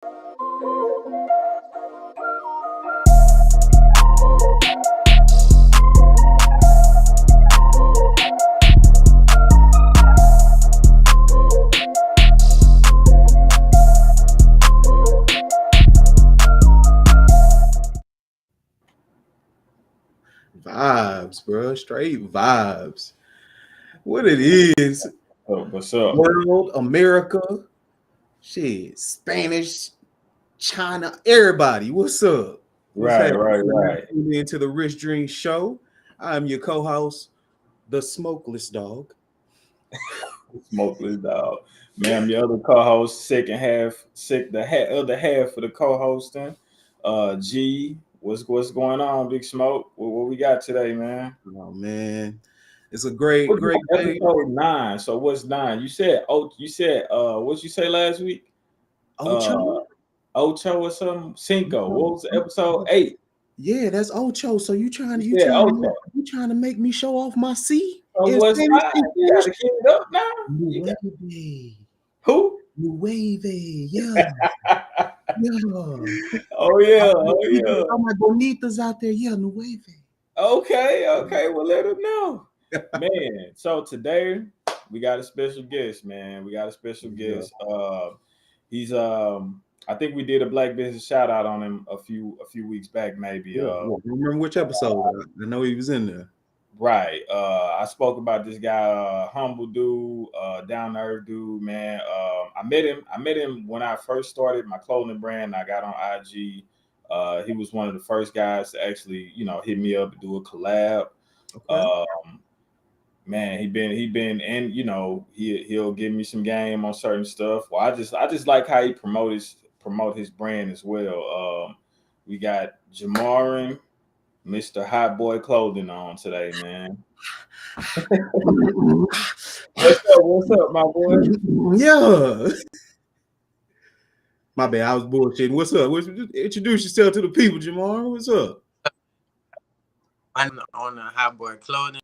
Vibes, bro. Straight vibes. What it is, Oh, what's up? world, America, shit, Spanish, China, everybody. What's up? What's Right, happening? right, right. Tune into the Rich Dreamzz show. I'm your co-host, the Smokeless Dog. Smokeless dog. Man, I'm your other co-host, second half, other half of the co-hosting. G, what's going on, Big Smoke? What we got today, man? Oh man, it's a great, What great day. episode 9. So what's 9? What'd you say last week? Ocho. Ocho or something? Cinco. What was episode 8? Yeah, that's Ocho. So you trying, You said Ocho. you trying to make me show off my C? So in what's Spanish 9? You English? gotta keep it up now. You got- Nueve. Who? Nueve. Yeah. Yeah. Oh yeah, oh yeah. All my bonitas out there. Yeah, Nueve. Okay. Well, let them know, man. So today we got a special guest, man. We got a special guest. He's I think we did a Black Business shout out on him a few weeks back, maybe. Yeah. Remember which episode? I know he was in there. Right. I spoke about this guy, humble dude, down to earth dude, man. I met him when I first started my clothing brand. I got on IG. He was one of the first guys to actually, hit me up and do a collab. Okay. Man, he been, and he'll give me some game on certain stuff. Well, I just like how he promote his brand as well. We got Jamarin, Mr. HotBoyClothing on today, man. What's up, my boy? Yeah. My bad, I was bullshitting. What's up? Introduce yourself to the people, Jamar. What's up? I'm on the HotBoyClothing.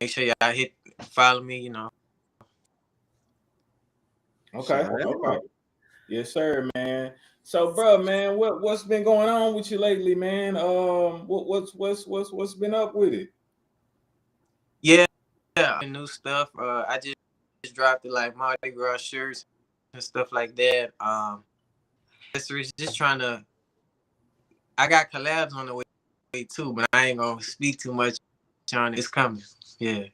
Make sure y'all follow me. Okay. Yes, sir, man. So, bro, man, what's been going on with you lately, man? What's been up with it? Yeah, new stuff. I just dropped it, like Mardi Gras shirts and stuff like that. Just trying to. I got collabs on the way too, but I ain't gonna speak too much on it. It's coming. Yeah.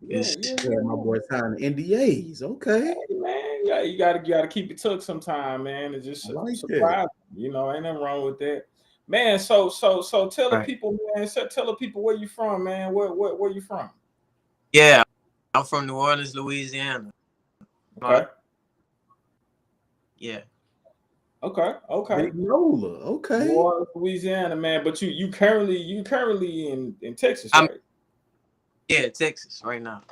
Yeah, my boy signed NDAs. Okay. Hey, man, you gotta keep it tucked sometime, man. It's just surprising. Ain't nothing wrong with that. Man, so tell the people, man. Tell the people where you from, man. Where you from? Yeah, I'm from New Orleans, Louisiana. Okay. Yeah. Okay. Big Nola. Okay. New Orleans, Louisiana, man. But you currently in Texas, right? Yeah, Texas right now.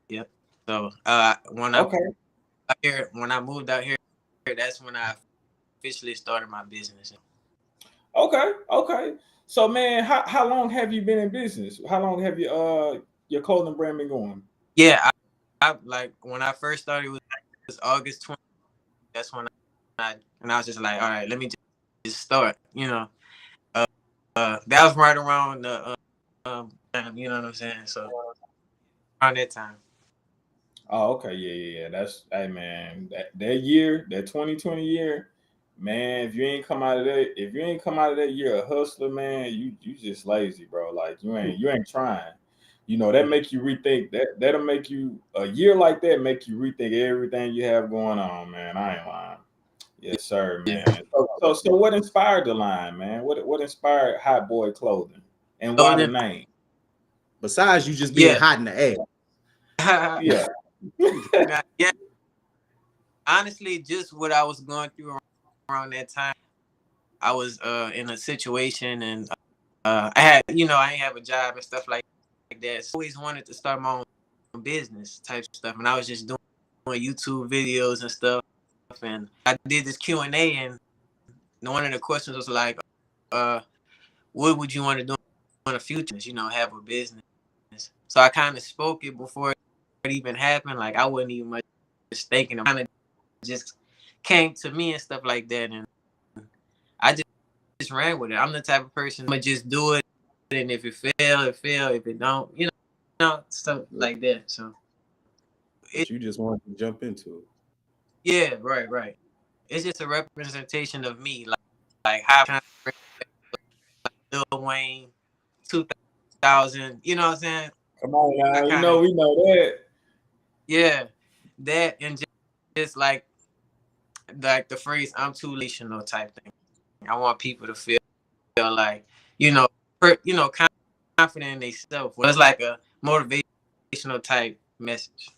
Yep. So when I moved out here, that's when I officially started my business. Okay. So, man, how long have you been in business? How long have you your clothing brand been going? Yeah, I like when I first started, it was August 20th. That's when I was just like, all right, let me just start. That was right around the you know what I'm saying. So around that time. Oh, okay, yeah. That's, hey, man, that year, that 2020 year, man. If you ain't come out of that year a hustler, man, you just lazy, bro. Like you ain't trying. That make you rethink. That'll make you, a year like that make you rethink everything you have going on, man. I ain't lying. Yes, sir, man. Yeah. So what inspired the line, man? What inspired HotBoyClothing, and why the name? Besides you just being hot in the ass. Yeah. Yeah. Honestly, just what I was going through around that time. I was in a situation, and I had, I ain't have a job and stuff like that. So I always wanted to start my own business type stuff, and I was just doing YouTube videos and stuff. And I did this Q&A, and one of the questions was like, what would you want to do in the future? Have a business. So I kind of spoke it before it even happened. Like I wasn't even much thinking. I kind of just came to me and stuff like that, and I just ran with it. I'm the type of person I'ma just do it, and if it fail, it fail. If it don't, stuff like that. So But you just wanted to jump into it. yeah, right. It's just a representation of me, like how I Lil Wayne, 2000. You know what I'm saying? Come on now, I you kind know of we know that. yeah, that and just like the phrase "I'm too relational" type thing. I want people to feel like confident in themselves. Well, it's like a motivational type message.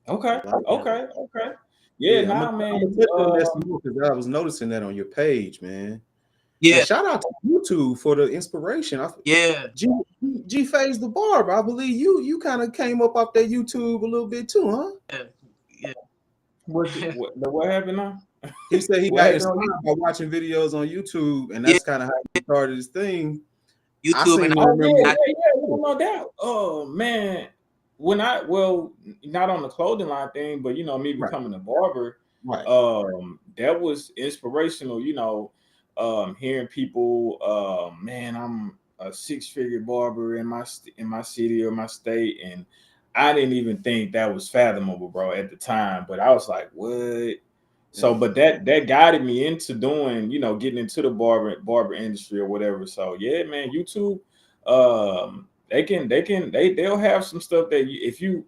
Okay, Like that. okay. Yeah, Yeah, I'm nah, gonna man. touch on that some more because I was noticing that on your page, man. And Yeah, shout out to YouTube for the inspiration. yeah, G Phase the Barber. I believe you kind of came up off that YouTube a little bit too, huh? yeah. What happened now? He said he What got happened on inspired by watching videos on YouTube, and Yeah, that's kind of how he started his thing. I YouTube seem and to Oh remember. no doubt. Oh man, not on the clothing line thing, but me Right, becoming a barber, right. that was inspirational. Hearing people, man, I'm a six-figure barber in my city or my state, and I didn't even think that was fathomable, bro, at the time. But I was like, what? So, Yeah. but that guided me into doing, getting into the barber industry or whatever. So, yeah, man, YouTube, they'll have some stuff that if you're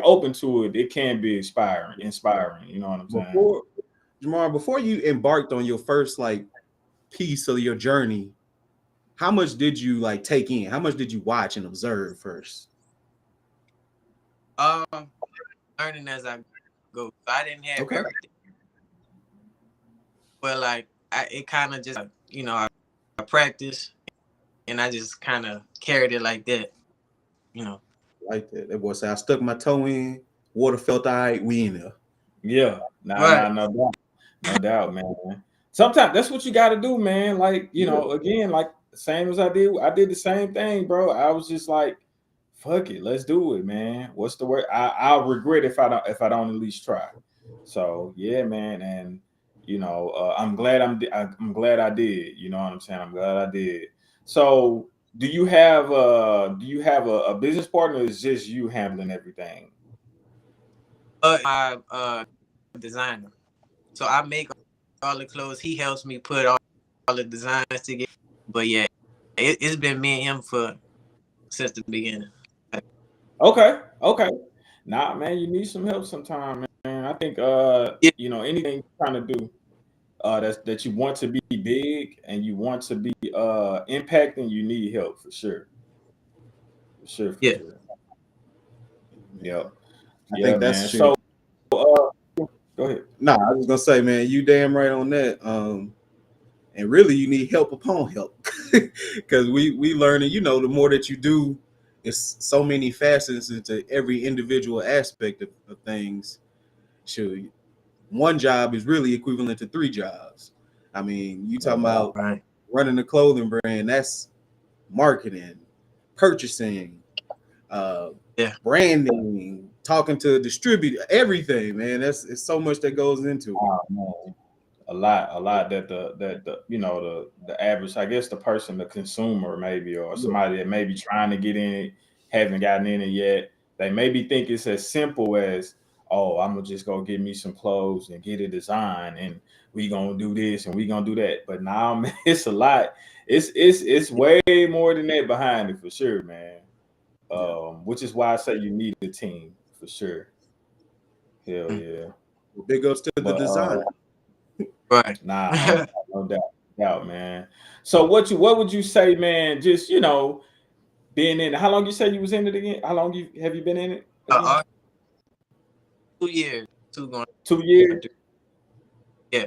open to it, it can be inspiring. You know what I'm saying? Before Jamar, before you embarked on your first like piece of your journey, how much did you like take in? How much did you watch and observe first? learning as I go. So I didn't have Okay. everything, but like it kind of just I practiced and I just kind of carried it like that. Like that. That boy said I stuck my toe in, water felt all right, we in there. Yeah, Right. no doubt, man. Sometimes that's what you got to do, man. Like again, like same as I did. I did the same thing, bro. I was just like, fuck it, let's do it, man. What's the word? I'll regret if I don't at least try. So yeah, man, and I'm glad I'm glad I did. You know what I'm saying? I'm glad I did. So do you have a business partner? Or is just you handling everything? My designer. So I make all the clothes. He helps me put all the designs together. But yeah, it's been me and him since the beginning. Okay. Nah, man, you need some help sometime, man. I think Yeah, anything you're trying to do that you want to be big and you want to be impacting, you need help for sure. For sure, for yeah. sure. Yep. I Yeah, think that's man. true. So go ahead. Nah, I was gonna say, man, you damn right on that. And really you need help upon help. Because we learning, the more that you do, it's so many facets into every individual aspect of things. Shoot, one job is really equivalent to three jobs. I mean, you No talking doubt. about Right. running a clothing brand, that's marketing, purchasing, uh, Yeah. branding, talking to a distributor, everything, man. It's so much that goes into it. Oh, man. A lot that the average, I guess the person, the consumer maybe, or Yeah. somebody that may be trying to get in it, haven't gotten in it yet. They maybe think it's as simple as, oh, I'm gonna just go get me some clothes and get a design, and we gonna do this and we gonna do that. But now, man, it's a lot. It's way more than that behind it for sure, man. Yeah. Which is why I say you need a team for sure. Hell Mm. yeah. Well, big ups to the But designer. Right. nah, no doubt, man. So what would you say, man? Just being in it. How long you say you was in it again? How long have you been in it again? 2 years. 2 years. 3. Yeah.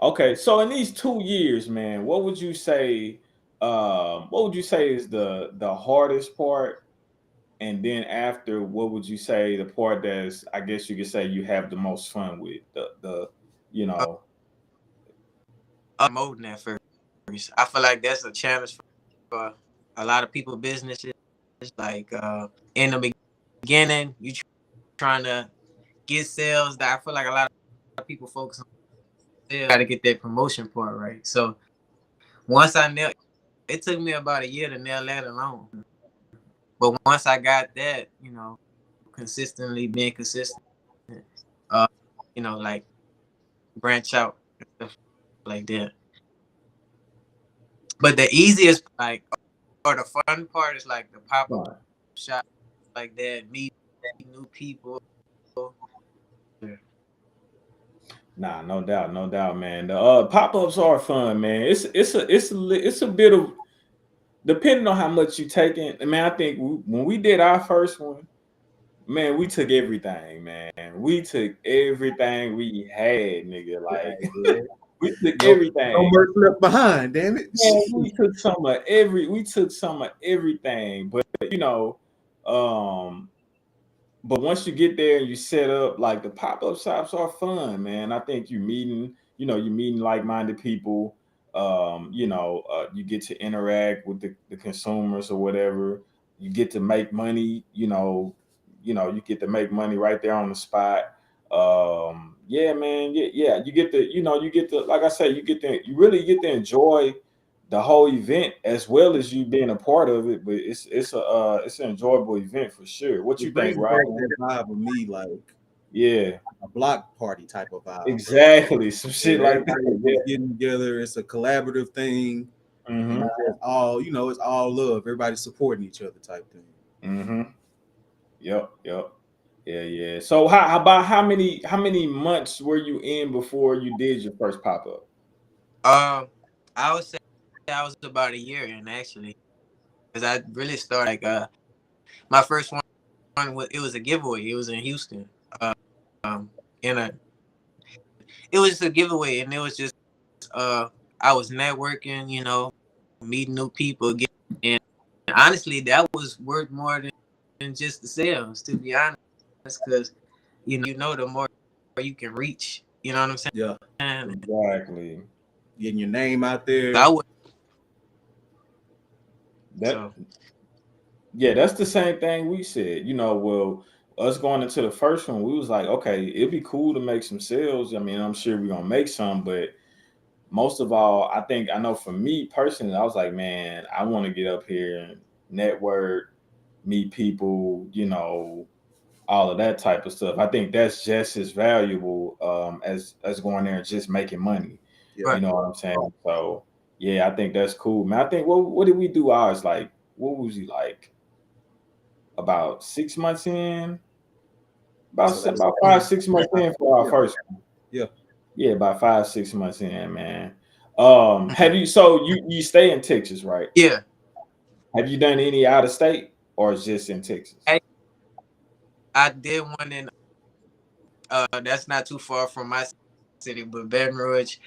Okay. So in these 2 years, man, what would you say? What would you say is the hardest part? And then after, what would you say the part that's, I guess you could say, you have the most fun with the you Uh, know Promoting at first. I feel like that's a challenge for a lot of people businesses. Like in the beginning, you trying to get sales. That I feel like a lot of people focus on sales, got to get that promotion part right. So once I nailed, it took me about a year to nail that alone. But once I got that, consistently being consistent, uh, like branch out and stuff like that. But the easiest, like, or the fun part is like the pop up Right. shop, like that, meet new people. Nah, no doubt, man. The pop-ups are fun, man. It's a bit of, depending on how much you taking. Man, I think when we did our first one, man, we took everything, man. We took everything we had, nigga. Like we took No, no everything. merch left behind. Damn it. Man, we took some of everything. But um, but once you get there and you set up, like the pop-up shops are fun, man. I think you're meeting like-minded people. You get to interact with the consumers or whatever. You get to make money, you get to make money right there on the spot. Yeah, man, yeah. You get to, like I say, you really get to enjoy the whole event as well as you being a part of it. But it's an enjoyable event for sure. What you It brings think, back Rob? that vibe of me, like Yeah, a block party type of vibe. exactly. Some shit Yeah, like everybody that. just getting together. It's a collaborative thing, Yeah. and it's just all it's all love. Everybody supporting each other type thing. Mm-hmm. Yep. Yeah. So how many months were you in before you did your first pop up? I would say I was about a year in, actually, because I really started like my first one was, it was a giveaway. It was in Houston. Um, in a it was just a giveaway, and it was just I was networking, meeting new people, and honestly, that was worth more than just the sales, to be honest, because the more you can reach, you know what I'm Yeah, saying? Exactly. getting your name out So I there. would That so Yeah, that's the same thing we said. Well, us going into the first one, we was like, okay, it'd be cool to make some sales. I mean, I'm sure we're gonna make some, but most of all, I know for me personally, I was like, man, I want to get up here and network, meet people, all of that type of stuff. I think that's just as valuable as going there and just making money. Yeah, You right. know what I'm saying? So yeah, I think that's cool, man. I think what did we do ours like? What was he like? About 6 months in, so that's about 5 6 months in for our yeah, first one. yeah. Yeah, about 5 6 months in, man. Have you so you stay in Texas, right? Yeah. Have you done any out of state or it's just in Texas? I did one in that's not too far from my city, but Baton Rouge.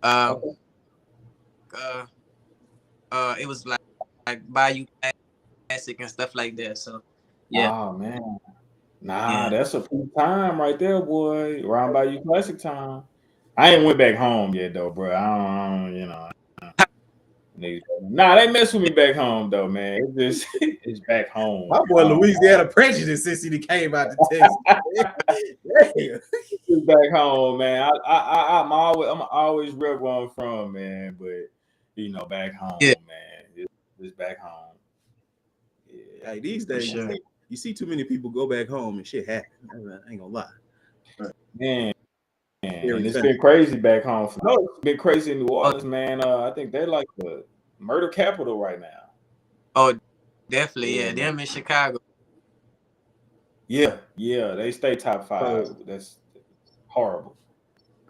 Um Okay. uh it was like Bayou Classic and stuff like that. So yeah. Oh man. Nah, Yeah. that's a peak time right there, boy. Round by you classic time. I ain't went back home yet though, bro. Nah, they mess with me back home though, man. It's just it's back home. My boy Louisiana prejudice since he came out to Texas. Damn. It's back home, man. I'm always rep where I'm from, man. But back Yeah, home, man. It's back home. Yeah, Hey, these for days sure. you see too many people go back home and shit happen. I ain't gonna lie. man. Very And it's fast. been crazy back home. No, it's been crazy in New Oh, Orleans, man. I think they're like the murder capital right now. oh, definitely. Yeah, Yeah, man. them in Chicago. Yeah. They stay top five. So That's horrible.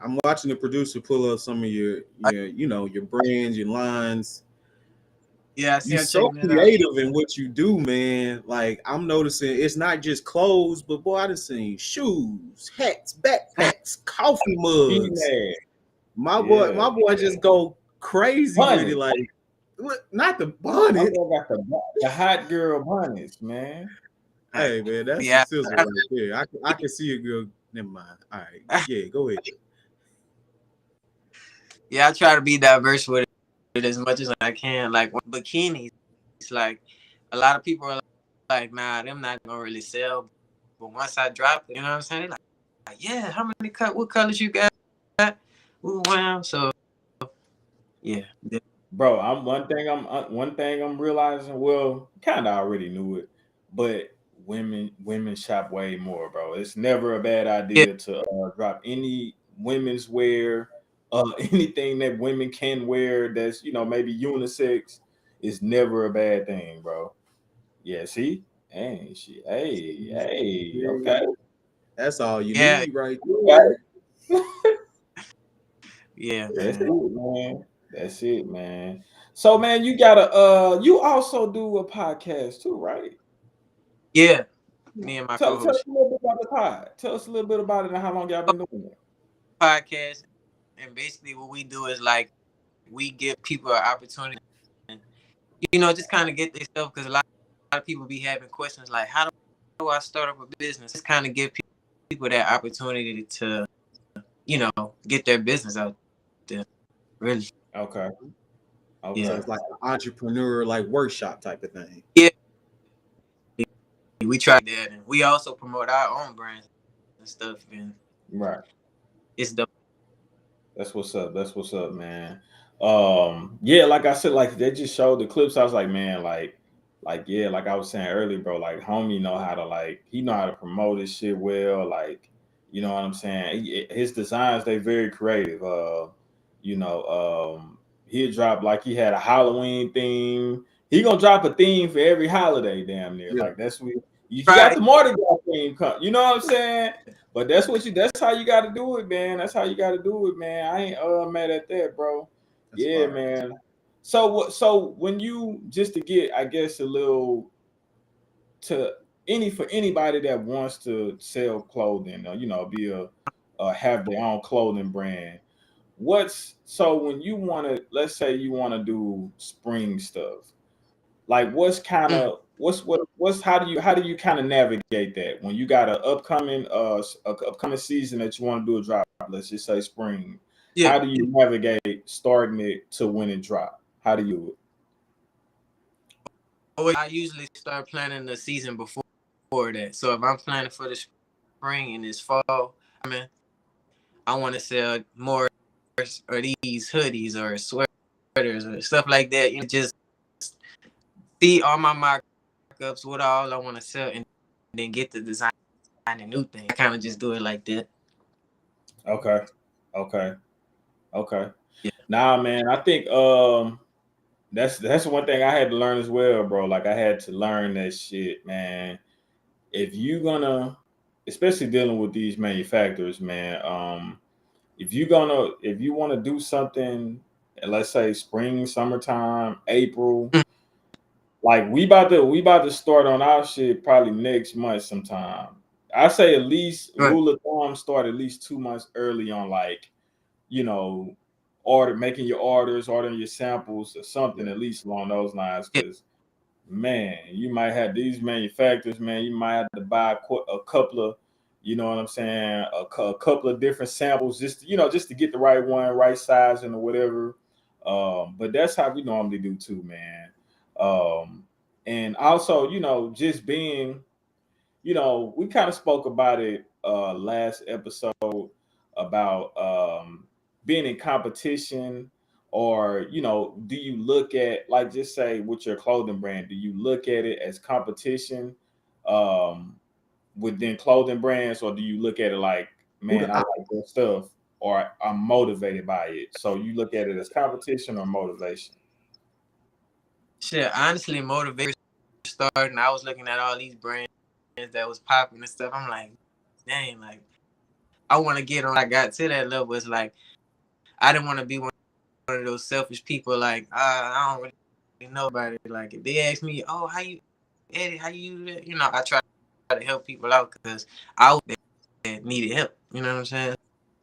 I'm watching the producer pull up some of your brands, your lines. Yeah, I see You I'm so checking it out. creative in what you do, man. Like I'm noticing it's not just clothes, but boy, I done seen shoes, hats, backpacks, coffee mugs. He My Yeah. boy just go crazy with it. Bunny. Like not the My bonnet. boy got the hot girl bunnies, man. Hey man, that's the Yeah, sizzle right there. I can see a girl. Never mind. All right, yeah, go ahead. yeah, I try to be diverse with it as much as I can. Like bikinis, it's like a lot of people are like, nah, them not gonna really sell. But once I drop it, you know what I'm saying? Like, yeah, how many what colors you got? Ooh, wow. So yeah. Bro, one thing I'm realizing. Well, kind of already knew it, but women shop way more, bro. It's never a bad Yeah. idea to drop any women's wear, anything that women can wear that's maybe unisex is never a bad thing, bro. Yeah, see, hey, okay, That's all you Yeah. need right okay. Yeah, That's man. it, man. That's it, man. So, man, you also do a podcast too, right? Yeah. Me and my Tell us co-host a little bit about the pod. Tell us a little bit about it and how long y'all been doing it. podcast, and basically what we do is like we give people an opportunity, and just kind of get their stuff, because a lot of people be having questions like, how do I start up a business? Just kind of give people that opportunity to get their business out there. Really. Okay. So Yeah. Okay. it's like an entrepreneur like workshop type of thing. Yeah. We try that, and we also promote our own brands and stuff, and Right. it's dope. That's what's up. That's what's up, man. Yeah, like I said, like they just showed the clips. I was like, man, yeah, like I was saying earlier, bro. Like, homie know how to he know how to promote his shit well. Like, you know what I'm saying? His designs they very creative. You know, he'll drop like he had a Halloween theme. He gonna drop a theme for every holiday, damn near. Yeah, Like that's what you got Right. the Mardi Gras theme come. You know what I'm saying? But that's how you gotta do it, man. That's how you gotta do it, man. I ain't mad at that, bro. that's Yeah, fire. man. So when you just to get, I guess, a little to for anybody that wants to sell clothing or be a have their own clothing brand, so when you want to, let's say you want to do spring stuff, like Mm. what's how do you kind of navigate that when you got an upcoming upcoming season that you want to do a drop, let's just say spring. Yeah. How do you navigate starting it to when it drop? How do you do it? I usually start planning the season before that. So if I'm planning for the spring and it's fall, I mean, I want to sell more or these hoodies or sweaters or stuff like that. Just see all my markups, what all I want to sell, and then get the design and new thing. I kind of just do it like that. Okay. Okay. Okay. Yeah. Nah, man, I think that's one thing I had to learn as well, bro. Like I had to learn that shit, man. If you gonna, especially dealing with these manufacturers, man, if you want to do something, let's say spring, summertime, April, Mm. like we about to start on our shit probably next month sometime. I say at least Right. rule of thumb start at least 2 months early on, like you know, making your ordering your samples or something Yeah, at least along those lines. Yeah. Because man, you might have these manufacturers, man. You might have to buy a couple of, you know what I'm saying, a couple of different samples just just to get the right one, right size, and whatever. But that's how we normally do too, man. And also, just being, we kind of spoke about it last episode about being in competition, or do you look at, like, just say with your clothing brand, do you look at it as competition um within clothing brands, or do you look at it like, who man, the I like this stuff, or I'm motivated by it? So you look at it as competition or motivation? Shit, honestly, motivation starting. I was looking at all these brands that was popping and stuff. I'm like, dang, like I want to get on. I got to that level. It's like I didn't want to be one of those selfish people. Like I don't really know about it. Like if they ask me, oh, how you edit? How you do that? I try to help people out because I was that needed help. You know what I'm saying?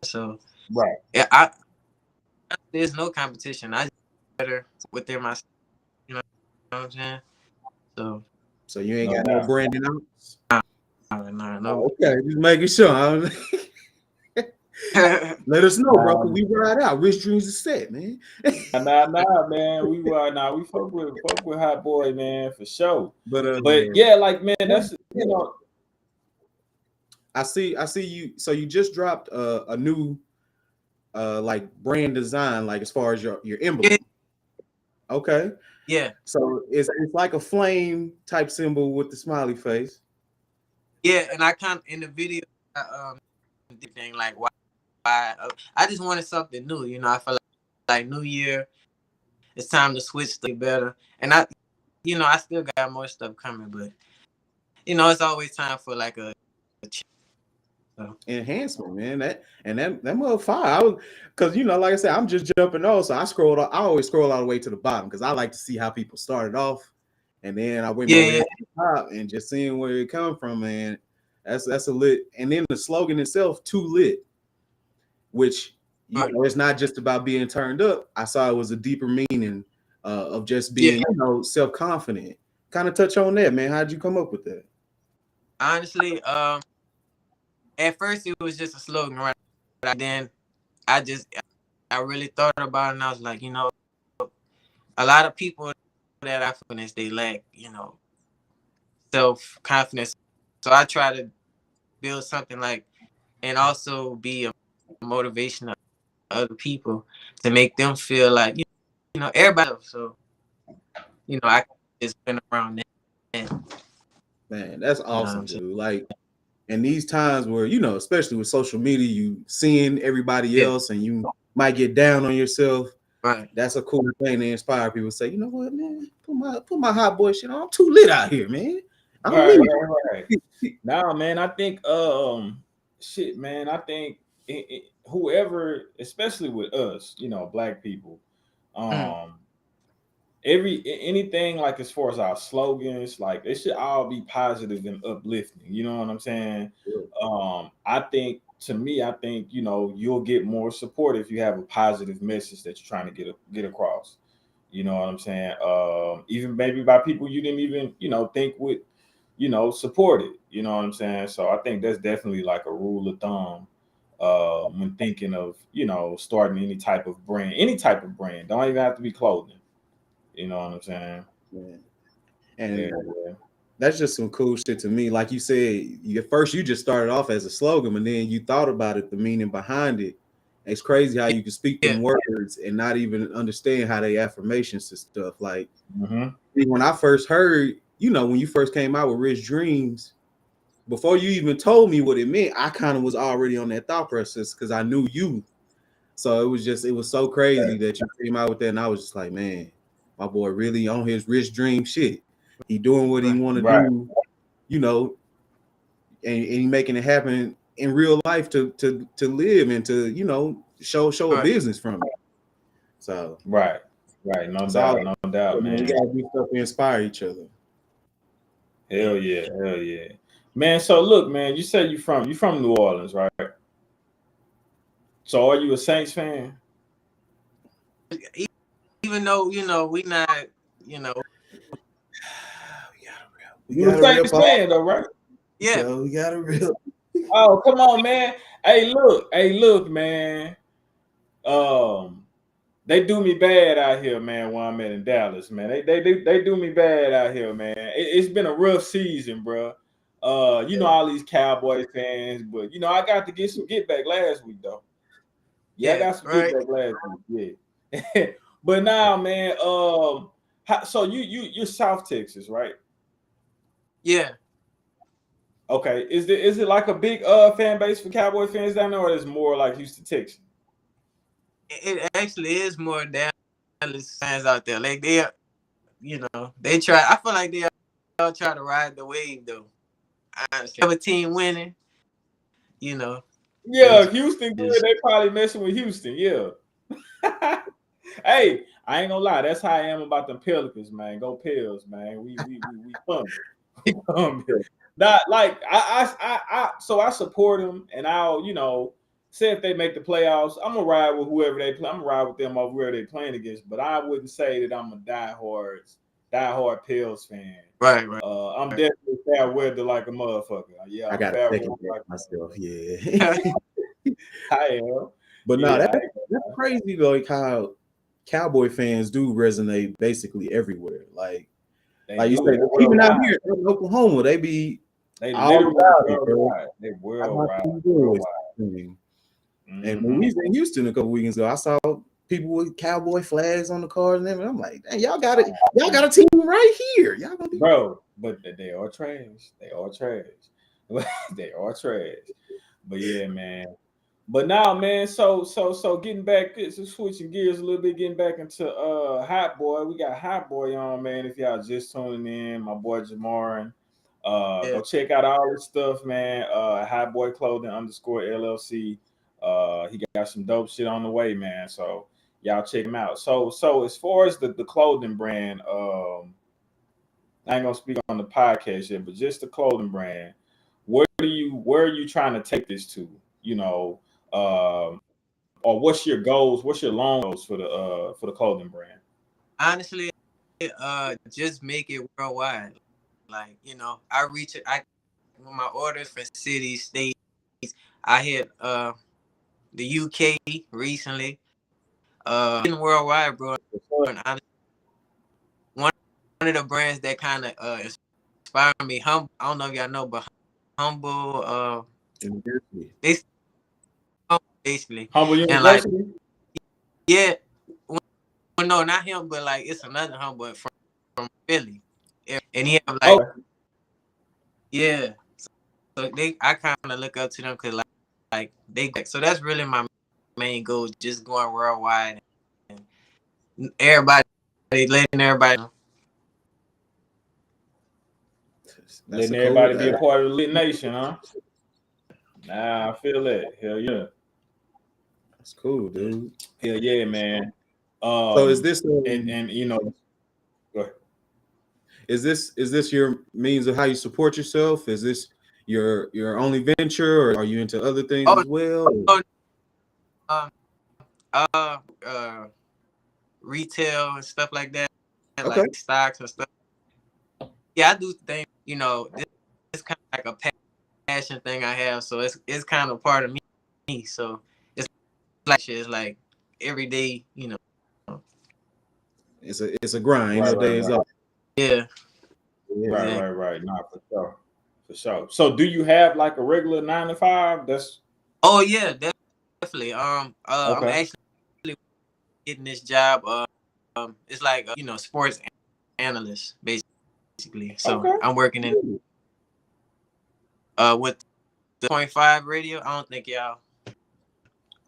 So Right. yeah, there's no competition. I just better within myself. You know what I'm saying? So So you ain't No got no doubt. branding out. no. Oh, okay, just making sure. Let us know, bro. Cause we ride out. Rich dreams are set, man. Nah, man. We fuck with Hot Boy, man, for sure. But But yeah, like, man, that's I see you. So you just dropped a new like brand design, like as far as your Yeah, emblem. Okay. yeah, So it's like a flame type symbol with the smiley face. yeah. And I kind of in the video, did thing like why I just wanted something new. You know, I feel like New Year, it's time to switch to better. And I still got more stuff coming, but it's always time for like a change. So, Enhancement, man. That mother fire. I was because like I said, I'm just jumping on, so I always scroll all the way to the bottom because I like to see how people started off, and then I went my yeah, way yeah, up to the top and just seeing where it come from, man. That's a lit, and then the slogan itself, too lit, which right, it's not just about being turned up. I saw it was a deeper meaning of just yeah. being self confident. Kind of touch on that, man. How'd you come up with that? Honestly, at first it was just a slogan, right? But then I just I really thought about it, and I was like, a lot of people that I confidence they lack, self confidence. So I try to build something like, and also be a motivation to other people to make them feel like everybody. So I just been around that. Man, that's You know what awesome, I'm saying? dude. Like in these times where especially with social media, you seeing everybody Yeah, else and you might get down on yourself. right, That's a cool thing to inspire people. Say, you know what, man, put my hot boy shit on. I'm too lit out here, man. I'm Right, me. right. Nah, man, I think shit, man, I think whoever, especially with us, black people, mm, um anything like as far as our slogans, like it should all be positive and uplifting. You know what I'm saying? I think to me, I think you'll get more support if you have a positive message that you're trying to get across. You know what I'm saying? Even maybe by people you didn't even think would support it. You know what I'm saying? So I think that's definitely like a rule of thumb when thinking of starting any type of brand. Don't even have to be clothing. You know what I'm saying? Yeah. Yeah, And yeah. that's just some cool shit to me. Like you said, at first you just started off as a slogan, and then you thought about it, the meaning behind it. It's crazy how you can speak yeah, them words and not even understand how they affirmations and stuff. Like Mm-hmm. when I first heard, when you first came out with Rich Dreams, before you even told me what it meant, I kind of was already on that thought process because I knew you. So it was so crazy that you came out with that, and I was just like, man, my boy really on his Rich Dream shit. He doing what he right, want to Right, do, you know, and he making it happen in real life to live and to show a right. business from it. So right, right. No it's all doubt, no doubt, we man. gotta do stuff to inspire each other. Hell yeah, hell yeah, man. So look, man, you said you from New Orleans, right? So are you a Saints fan? Even though we not, you know, We You a gotta Saints rip off. fan though, right? yeah, So we gotta rip. Oh, come on, man. Hey, look, man. Um, they do me bad out here, man. When I'm at in Dallas, man, they do me bad out here, man. It's been a rough season, bro. All these Cowboy fans, but I got to get some get back last week though. Yeah, I yeah, got some get right, back last week. Yeah, but now, man, so you're South Texas, right? yeah. Okay, is it like a big fan base for Cowboy fans down there, or is it more like Houston Texans? It actually is more Dallas fans out there. Like they try. I feel like they all try to ride the wave though. Honestly, have a team winning, you know, they Yeah, Houston good. just They probably messing with Houston. Yeah. Hey, I ain't gonna lie. That's how I am about them Pelicans, man. Go Pels, man. We fun. Not like so I support them, and I'll say if they make the playoffs, I'm gonna ride with whoever they play. I'm gonna ride with them over where they playing against. But I wouldn't say that I'm a diehard Pels fan. right, right. I'm definitely fair weather like a motherfucker. Yeah, I I'm gotta fair weather second that like myself. Yeah. I am. But no, Yeah, that's crazy though, like how Cowboy fans do resonate basically everywhere. they Like you do say, it even out worldwide. here in Oklahoma, they be They all literally about it, bro. worldwide. They worldwide. And when we was in Houston a couple weekends ago, I saw people with cowboy flags on the cars and everything. I'm like, dang, y'all got it. Y'all got a team right here. Y'all gonna be bro. But they are trash. They are trash. They are trash. But yeah, man. But now, man, so getting back, so switching gears a little bit, getting back into Hot Boy. We got Hot Boy on, man. If y'all just tuning in, my boy Jamarin. Go check out all his stuff, man. HotBoyClothing _LLC. He got some dope shit on the way, man. So y'all check him out. So as far as the clothing brand, I ain't gonna speak on the podcast yet, but just the clothing brand. Where are you trying to take this to? You know, or what's your goals? What's your long goals for the clothing brand? Honestly, just make it worldwide. Like, you know, I with my orders for cities, states. I hit the UK recently. Worldwide, bro. And honestly, one of the brands that kind of inspired me, Humble. I don't know if y'all know, but Humble. They basically Humble and like, University. yeah, well, no, not him, but like it's another Humble from Philly, and he have like, yeah. So I kind of look up to them because like they. So that's really my main goal, just going worldwide and everybody letting everybody know. Letting everybody be a part of the Lit Nation, huh? Nah, I feel it. Hell yeah. That's cool, dude. Hell yeah, man. So is this and you know, go ahead. Is this your means of how you support yourself? Is this your only venture, or are you into other things as well? Retail and stuff like that, Okay. like stocks and stuff. Yeah, I do think, you know, it's kind of like a passion thing I have, so it's kind of part of me. So it's like every day, you know. It's a grind. No days off. Yeah. Right. Nah, for sure. So do you have like a regular 9 to 5? That's yeah, definitely. I'm actually getting this job. It's like you know, sports analyst basically. So I'm working in with the 0.5 radio. I don't think y'all,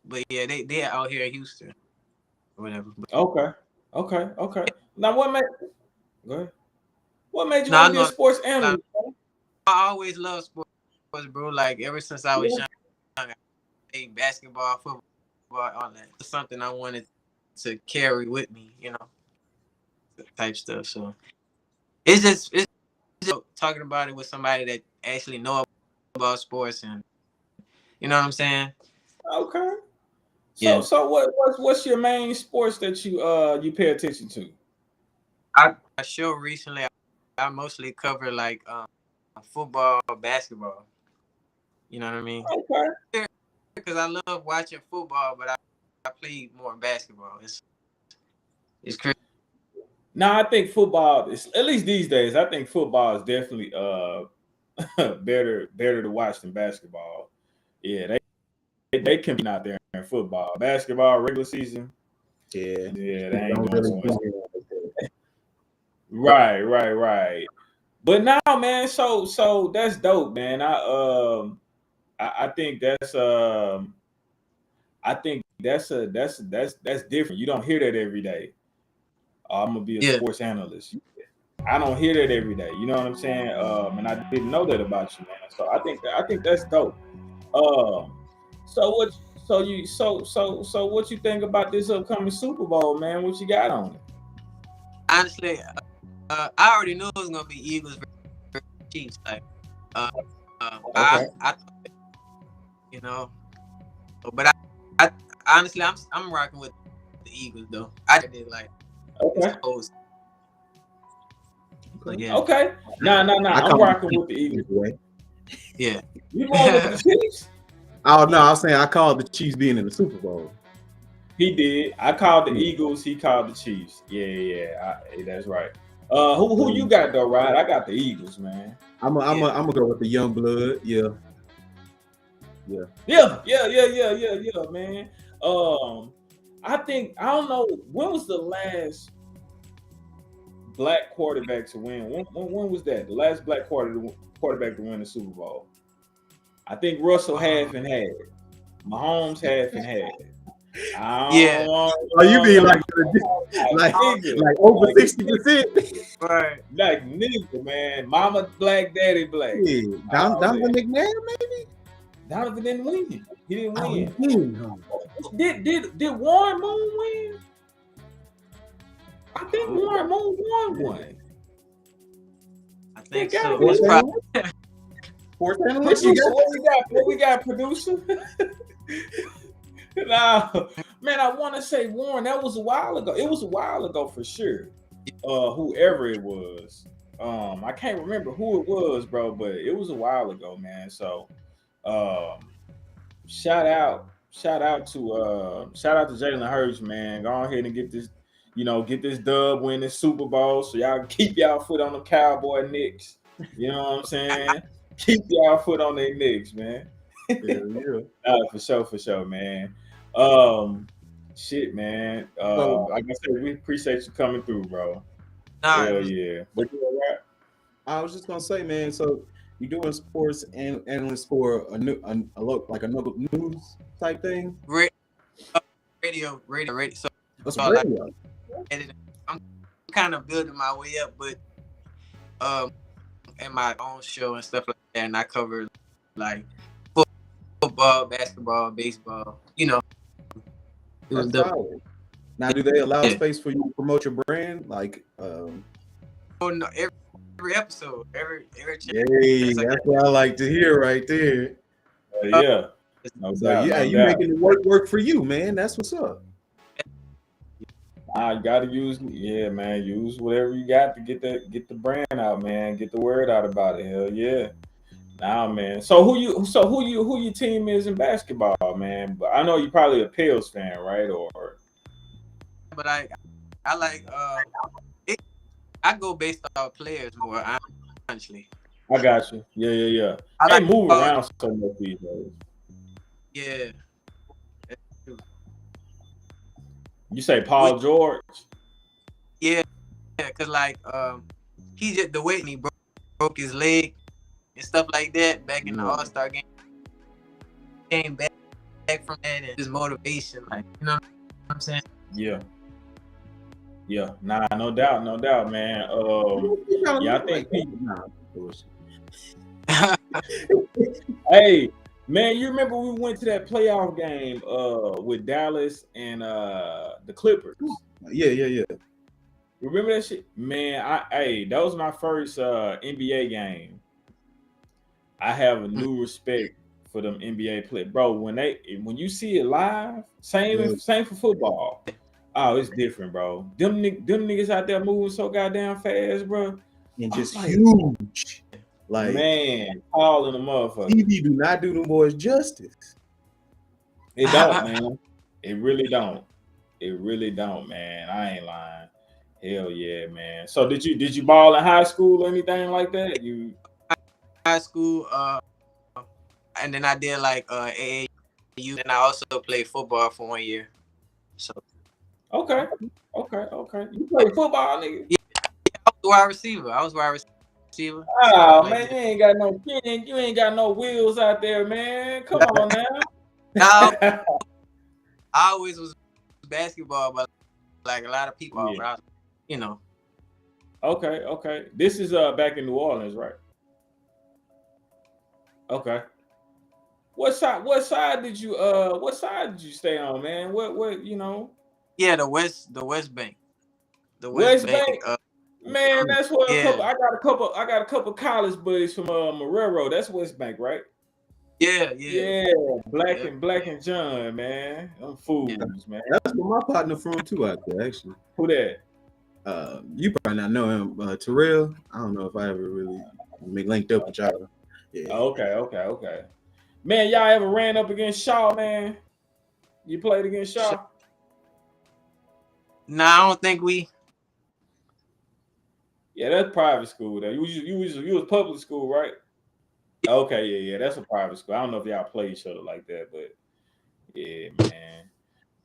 but yeah, they out here in Houston or whatever. Okay. Now what made you want to be a sports analyst? I always loved sports, bro. Like ever since I was young, I played basketball, football, all that. It's something I wanted to carry with me, you know, type stuff. So it's just talking about it with somebody that actually know about sports, and you know what I'm saying. Okay. So what's your main sports that you pay attention to? I show recently. I mostly cover like football, basketball. You know what I mean? Okay. Because I love watching football, but I play more basketball. It's crazy. Now I think football is, at least these days, I think football is definitely better to watch than basketball. Yeah, they can be out there in football. Basketball, regular season. Yeah, they ain't doing so Right. But now, man, so that's dope, man. I think that's that's different. You don't hear that every day. I'm gonna be a sports analyst. I don't hear that every day. You know what I'm saying? And I didn't know that about you, man. So I think that's dope. So what you think about this upcoming Super Bowl, man? What you got on it? Honestly, I already knew it was gonna be Eagles versus Chiefs. Like, I you know, but I honestly, I'm rocking with the Eagles though. I did like it's yeah. Okay. Nah. I'm rocking with the Eagles. Yeah. You going with the Chiefs? Oh no, I was saying I called the Chiefs being in the Super Bowl. He did. I called the Eagles. He called the Chiefs. Yeah. That's right. Who you got though, Rod? I got the Eagles, man. I'm gonna go with the young blood. Yeah. Yeah, man. I think I don't know when was the last black quarterback to win. When was that? The last black quarterback to win the Super Bowl. I think Russell half and half. Mahomes half and half. Yeah. Oh, you mean like over 60%? Right. Like nigga, man. Mama black, daddy black. Yeah. Donovan McNabb, maybe? Donovan didn't win. He didn't Oh, win. he did. Did Warren Moon win? I think Warren Moon won one. I think Yeah, so. gotta It's be. probably, Sports What analyst, we got, producer? Nah, man, I want to say Warren. That was a while ago. It was a while ago for sure. Whoever it was, I can't remember who it was, bro, but it was a while ago, man. So, shout out to Jalen Hurts, man. Go ahead and get this, get this dub, win this Super Bowl, so y'all can keep y'all foot on the Cowboy Knicks. You know what I'm saying? Keep y'all foot on their Knicks, man. yeah. For sure, man. Shit, man. Like I said, we appreciate you coming through, bro. nah, Hell yeah. But you all right? I was just gonna say, man. So you doing sports and analyst for a another news type thing? radio. So, What's so radio? I'm kind of building my way up, but and my own show and stuff like that, and I cover like football, basketball, baseball. That's solid. Now, do they allow space for you to promote your brand? Like, Oh no, every episode, every hey, that's what I like to hear right there. Yeah. No So doubt, yeah, no you doubt. making it work for you, man. That's what's up. I gotta use whatever you got to get the brand out, man. Get the word out about it. Hell yeah. Nah, man. So who your team is in basketball, man? But I know you're probably a Pels fan, right? Or but I like I go based off players more, honestly. I got you. Yeah. I They like move around so much these days. Yeah. You say Paul George? Yeah, cause like he just the way he broke his leg and stuff like that back in the All-Star game. Came back from that and his motivation, like, you know what I'm saying? Yeah. Nah, no doubt, man. Yeah, I think Hey, man, you remember we went to that playoff game with Dallas and the Clippers? Yeah. Remember that shit? Man, that was my first NBA game. I have a new respect for them NBA players. Bro, when you see it live, same for football. Oh, it's different, bro. Them niggas out there moving so goddamn fast, bro. And just huge. Like, man, all in the motherfucker. TV do not do them boys justice. It don't, man. It really don't. It really don't, man. I ain't lying. Hell yeah, man. So did you ball in high school or anything like that? You high school, and then I did like AAU, and I also played football for 1 year. So okay. You play football, nigga? Yeah, I was wide receiver. Oh man, you ain't got no wheels out there, man. Come on now. I always was basketball, but like a lot of people, but I was, Okay. This is back in New Orleans, right? Okay. What side did you stay on, man? What Yeah, the West Bank. The West Bank. Man, that's what I got a couple college buddies from Marrero. That's West Bank, right? Yeah. Black and John, man. I'm fools, man. That's where my partner from too out there, actually. Who that? You probably not know him, Terrell. I don't know if I ever really linked up with y'all. Yeah. Okay. Man, y'all ever ran up against Shaw, man? You played against Shaw? No, I don't think we. Yeah, that's private school. Though you was public school, right? Okay, yeah, that's a private school. I don't know if y'all play each other like that, but yeah, man.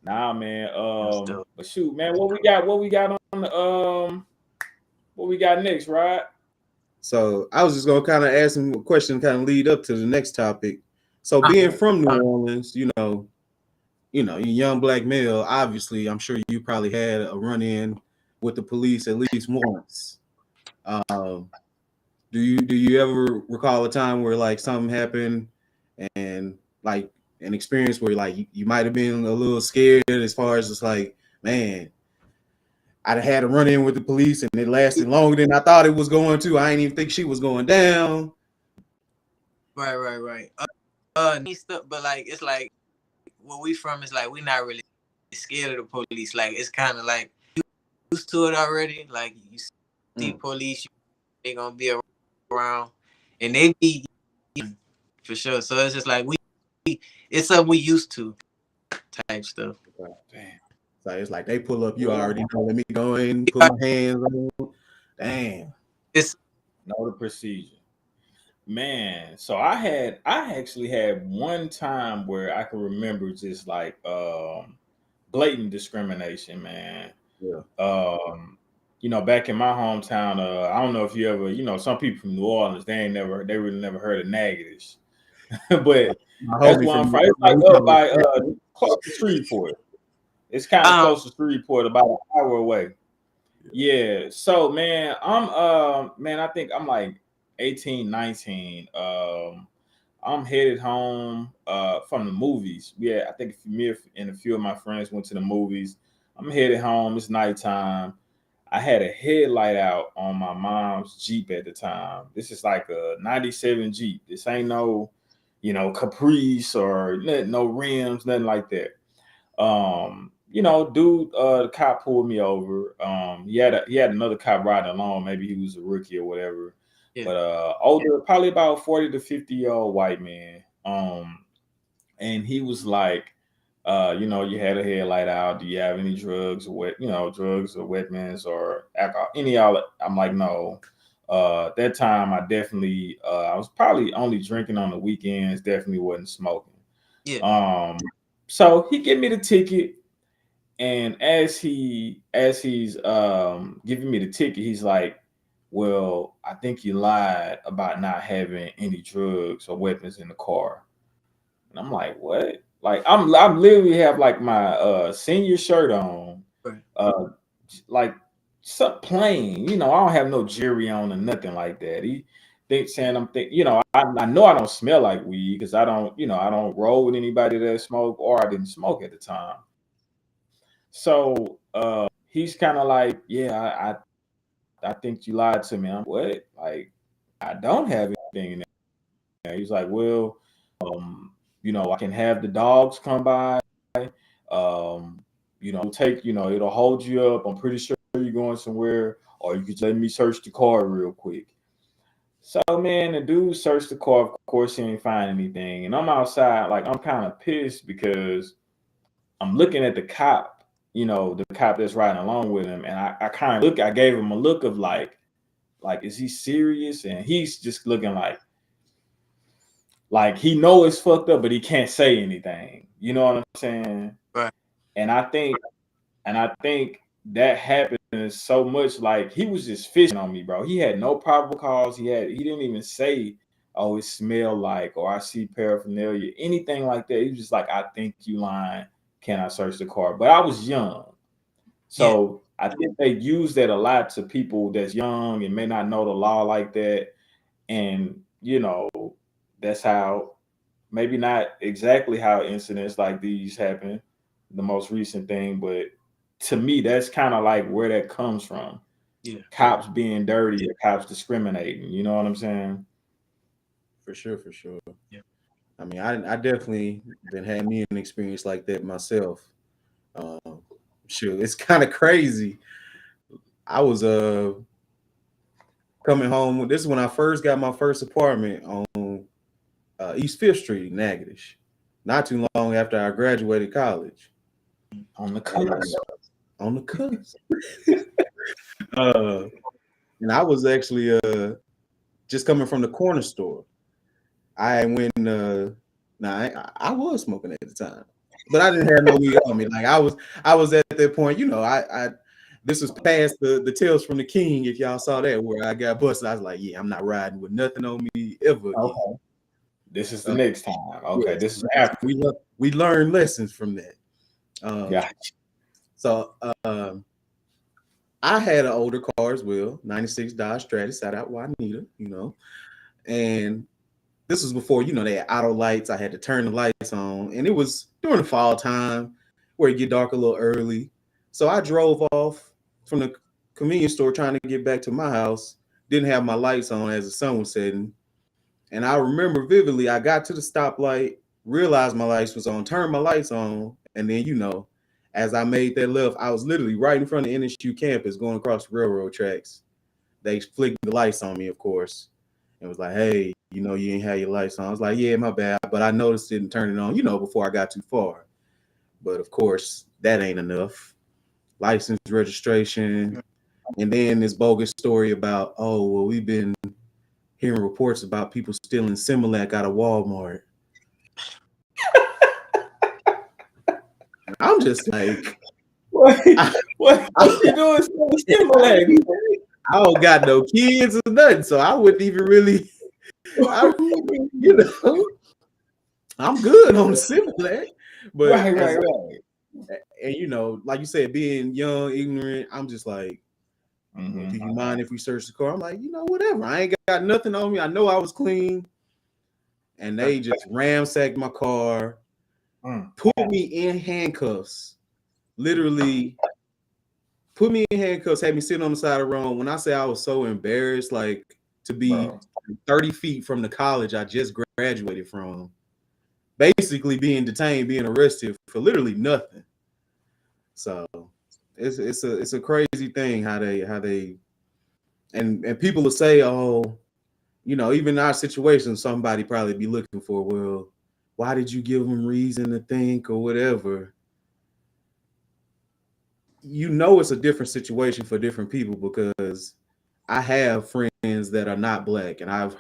Nah, man. That's dope. But shoot, man, what we got? What we got on the What we got next, right? So I was just gonna kind of ask him a question, kind of lead up to the next topic. So being from New Orleans, you young black male, obviously, I'm sure you probably had a run-in with the police at least once. Um, do you ever recall a time where like something happened and like an experience where like you might have been a little scared as far as just like, man, I had a run-in with the police and it lasted longer than I thought it was going to. I didn't even think she was going down. Right. But like it's like where we from is like we not really scared of the police. Like it's kind of like used to it already. Like you see police, they gonna be around, and they be for sure. So it's just like it's something we used to type stuff. Damn. So it's like they pull up, you already know. Let me go in and put my hands on. Damn. It's Know the procedure. Man, so I actually had one time where I can remember just like blatant discrimination, man. Yeah. Back in my hometown, I don't know if you ever, some people from New Orleans, they really never heard of Natchitoches. But that's where I'm from. It's like up by close to Shreveport. It's kind of close to Shreveport, about an hour away. Yeah. So man, I think I'm like 18, 19. I'm headed home from the movies. Yeah, I think me and a few of my friends went to the movies. I'm headed home. It's nighttime. I had a headlight out on my mom's Jeep at the time. This is like a 97 Jeep. This ain't no, Caprice or no rims, nothing like that. The cop pulled me over. He had another cop riding along. Maybe he was a rookie or whatever. Yeah. But older, probably about 40 to 50-year-old white man. And he was like, you had a headlight out. Do you have any drugs or weapons or alcohol? Any of it? I'm like, no. That time I definitely I was probably only drinking on the weekends, definitely wasn't smoking. Yeah. So he gave me the ticket, and as he's giving me the ticket, he's like, well, I think you lied about not having any drugs or weapons in the car. And I'm like, what? Like I'm literally have like my senior shirt on, like some plain, I don't have no jewelry on or nothing like that. He saying I know I don't smell like weed because I don't roll with anybody that smoke, or I didn't smoke at the time. So he's kind of like, yeah, I think you lied to me. I'm what? Like, I don't have anything in there. He's like, well, I can have the dogs come by. It'll hold you up. I'm pretty sure you're going somewhere, or you could let me search the car real quick. So man, the dude searched the car. Of course, he didn't find anything, and I'm outside, like I'm kind of pissed because I'm looking at the cop, the cop that's riding along with him, and I kind of I gave him a look of like, is he serious? And he's just looking like he know it's fucked up, but he can't say anything. You know what I'm saying? Right. And I think that happened so much. Like he was just fishing on me, bro. He had no probable cause. He didn't even say, "Oh, it smelled like," or "I see paraphernalia," anything like that. He was just like, "I think you lying. Can I search the car?" But I was young, so I think they use that a lot to people that's young and may not know the law like that, and that's how, maybe not exactly how incidents like these happen, the most recent thing, but to me, that's kind of like where that comes from. Yeah. Cops being dirty, or cops discriminating. You know what I'm saying? For sure. Yeah. I mean, I definitely been had me an experience like that myself. Sure, it's kind of crazy. I was coming home. This is when I first got my first apartment on East 5th Street, Natchitoches. Not too long after I graduated college. On the cusp. On the cusp. And I was actually just coming from the corner store. I went I was smoking at the time, but I didn't have no weed on me. Like I was at that point, you know, I this was past the Tales from the King. If y'all saw that, where I got busted, I was like, yeah, I'm not riding with nothing on me ever again. Okay. This is the next time. Okay, Yes, this is after. we learned lessons from that. Gotcha. So I had an older car as well, 96 Dodge Stratus, shout out Juanita, you know, and this was before, you know, they had auto lights. I had to turn the lights on, and it was during the fall time where it get dark a little early. So I drove off from the convenience store trying to get back to my house. Didn't have my lights on as the sun was setting. And I remember vividly, I got to the stoplight, realized my lights was on, turned my lights on, and then, you know, as I made that left, I was literally right in front of NSU campus going across the railroad tracks. They flicked the lights on me, of course, and was like, hey, you know, you ain't had your lights on. I was like, yeah, my bad. But I noticed it and turned it on, you know, before I got too far. But of course, that ain't enough. License, registration, and then this bogus story about, oh, well, we've been hearing reports about people stealing Similac out of Walmart. I'm just like, What I, you doing? Stimulating. I don't got no kids or nothing, so I wouldn't even really, you know, I'm good on the Similac. But Right. and you know, like you said, being young, ignorant, I'm just like, well, do you mind if we search the car? I'm like, you know, whatever. I ain't got nothing on me. I know I was clean. And they just ransacked my car, put me in handcuffs, literally put me in handcuffs, had me sitting on the side of the road. When I say I was so embarrassed, like to be 30 feet from the college I just graduated from, basically being detained, being arrested for literally nothing. So it's a crazy thing how they and people will say, oh, you know, even in our situation, somebody probably be looking for, well, why did you give them reason to think or whatever? You know, it's a different situation for different people because I have friends that are not black, and I've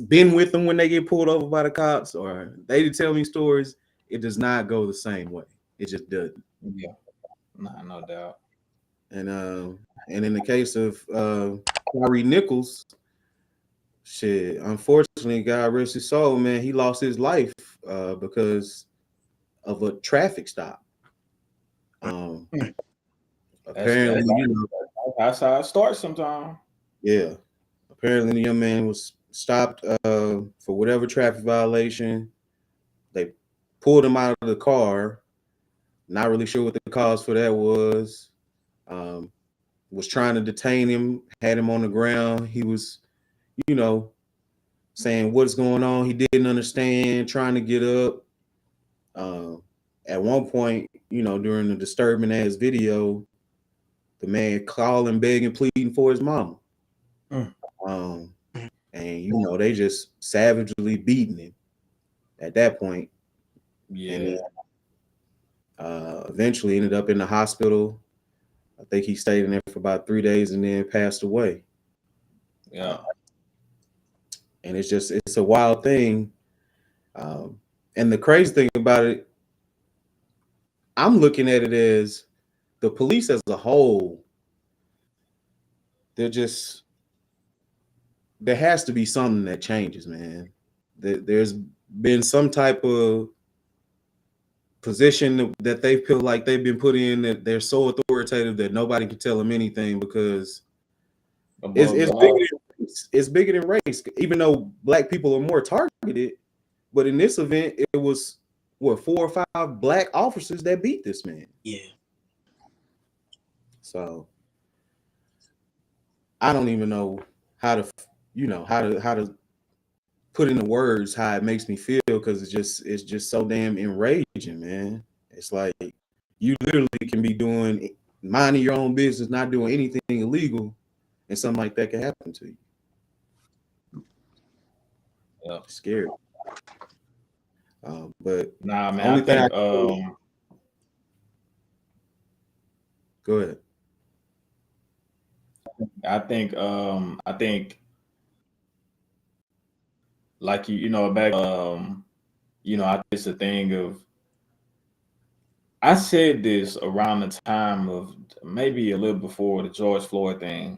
been with them when they get pulled over by the cops, or they tell me stories. It does not go the same way. It just doesn't. Yeah, nah, no doubt. And in the case of Tyree Nichols, shit, unfortunately, God rest his soul, man, he lost his life because of a traffic stop. Apparently, you know, that's how it starts sometimes. yeah. Apparently, the young man was stopped for whatever traffic violation. They pulled him out of the car. Not really sure what the cause for that was. Was trying to detain him, had him on the ground. He was, you know, saying what's going on. He didn't understand, trying to get up. At one point, you know, during the disturbing ass video, the man calling, begging, pleading for his mama. Um, and you know, they just savagely beating him at that point. Yeah. And then, eventually ended up in the hospital. I think he stayed in there for about 3 days and then passed away. Yeah. And it's a wild thing. And the crazy thing about it, I'm looking at it as the police as a whole, they're just, there has to be something that changes, man. There's been some type of position that they feel like they've been put in that they're so authoritative that nobody can tell them anything because it's bigger than race. Even though black people are more targeted, but in this event, it was what 4 or 5 black officers that beat this man. Yeah. So I don't even know how to, you know, how to put into words how it makes me feel because it's just so damn enraging, man. It's like you literally can be doing minding your own business, not doing anything illegal, and something like that can happen to you. Yeah. It's scary. But nah, man. I think go ahead. I think like back I think it's a thing of I said this around the time of maybe a little before the George Floyd thing.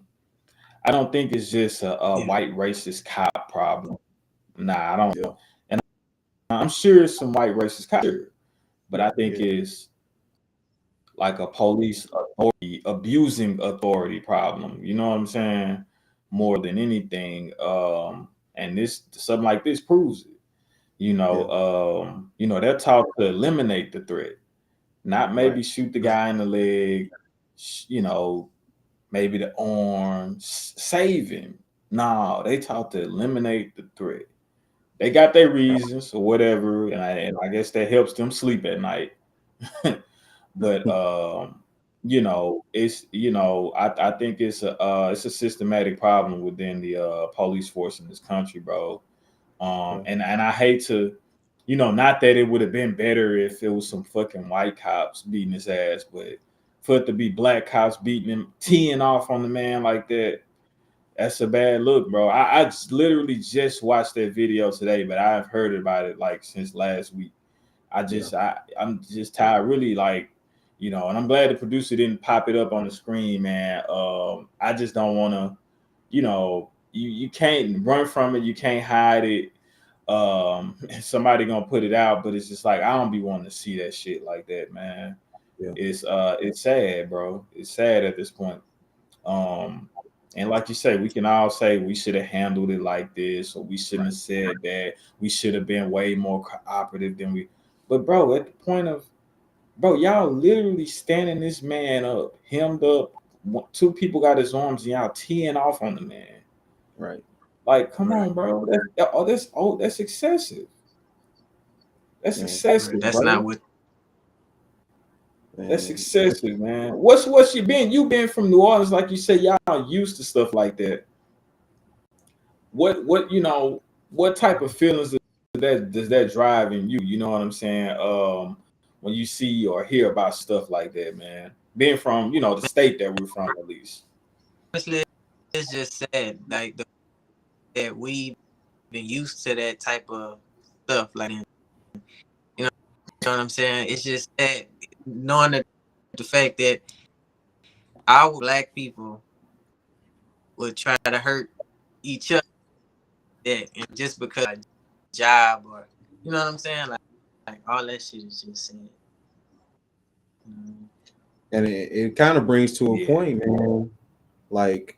I don't think it's just a Yeah. white racist cop problem. Nah, I don't. Yeah. And I'm sure it's some white racist cops, but I think Yeah. it's like a police authority abusing authority problem. You know what I'm saying? More than anything. And this something like this proves it. Yeah. They're taught to eliminate the threat, not maybe Right. shoot the guy in the leg, you know, maybe the arm, save him. No, they taught to eliminate the threat. They got their reasons or whatever, and I guess that helps them sleep at night. But I think it's a systematic problem within the police force in this country, bro. Yeah. And I hate to, not that it would have been better if it was some fucking white cops beating his ass, but for it to be black cops beating him, teeing off on the man like that, that's a bad look, bro. I literally just watched that video today, but I've heard about it like since last week. Yeah. I'm just tired, really, like, and I'm glad the producer didn't pop it up on the screen, man. I just don't want to, you can't run from it, you can't hide it. Somebody gonna put it out, but it's just like I don't be wanting to see that shit like that, man. Yeah. It's sad, bro. It's sad at this point. Um, and like you say, we can all say we should have handled it like this, or we shouldn't have said that. We should have been way more cooperative than we. But bro, at the point of, bro, y'all literally standing this man up, hemmed up. Two people got his arms, and y'all teeing off on the man. Right. Like, come Right. on, bro. That's excessive. That's Man. excessive, That's not bro. what. That's Man. excessive, man. What's you been? You been from New Orleans, like you said, y'all used to stuff like that. What type of feelings does that drive in you? You know what I'm saying? When you see or hear about stuff like that, man. Being from, the state that we're from, at least. Honestly, it's just sad. Like that we been used to that type of stuff. Like, you know what I'm saying? It's just sad knowing the fact that our black people would try to hurt each other, that and just because of job, or you know what I'm saying? Like all that shit is just sad. And it kind of brings to a Yeah. point, man. Like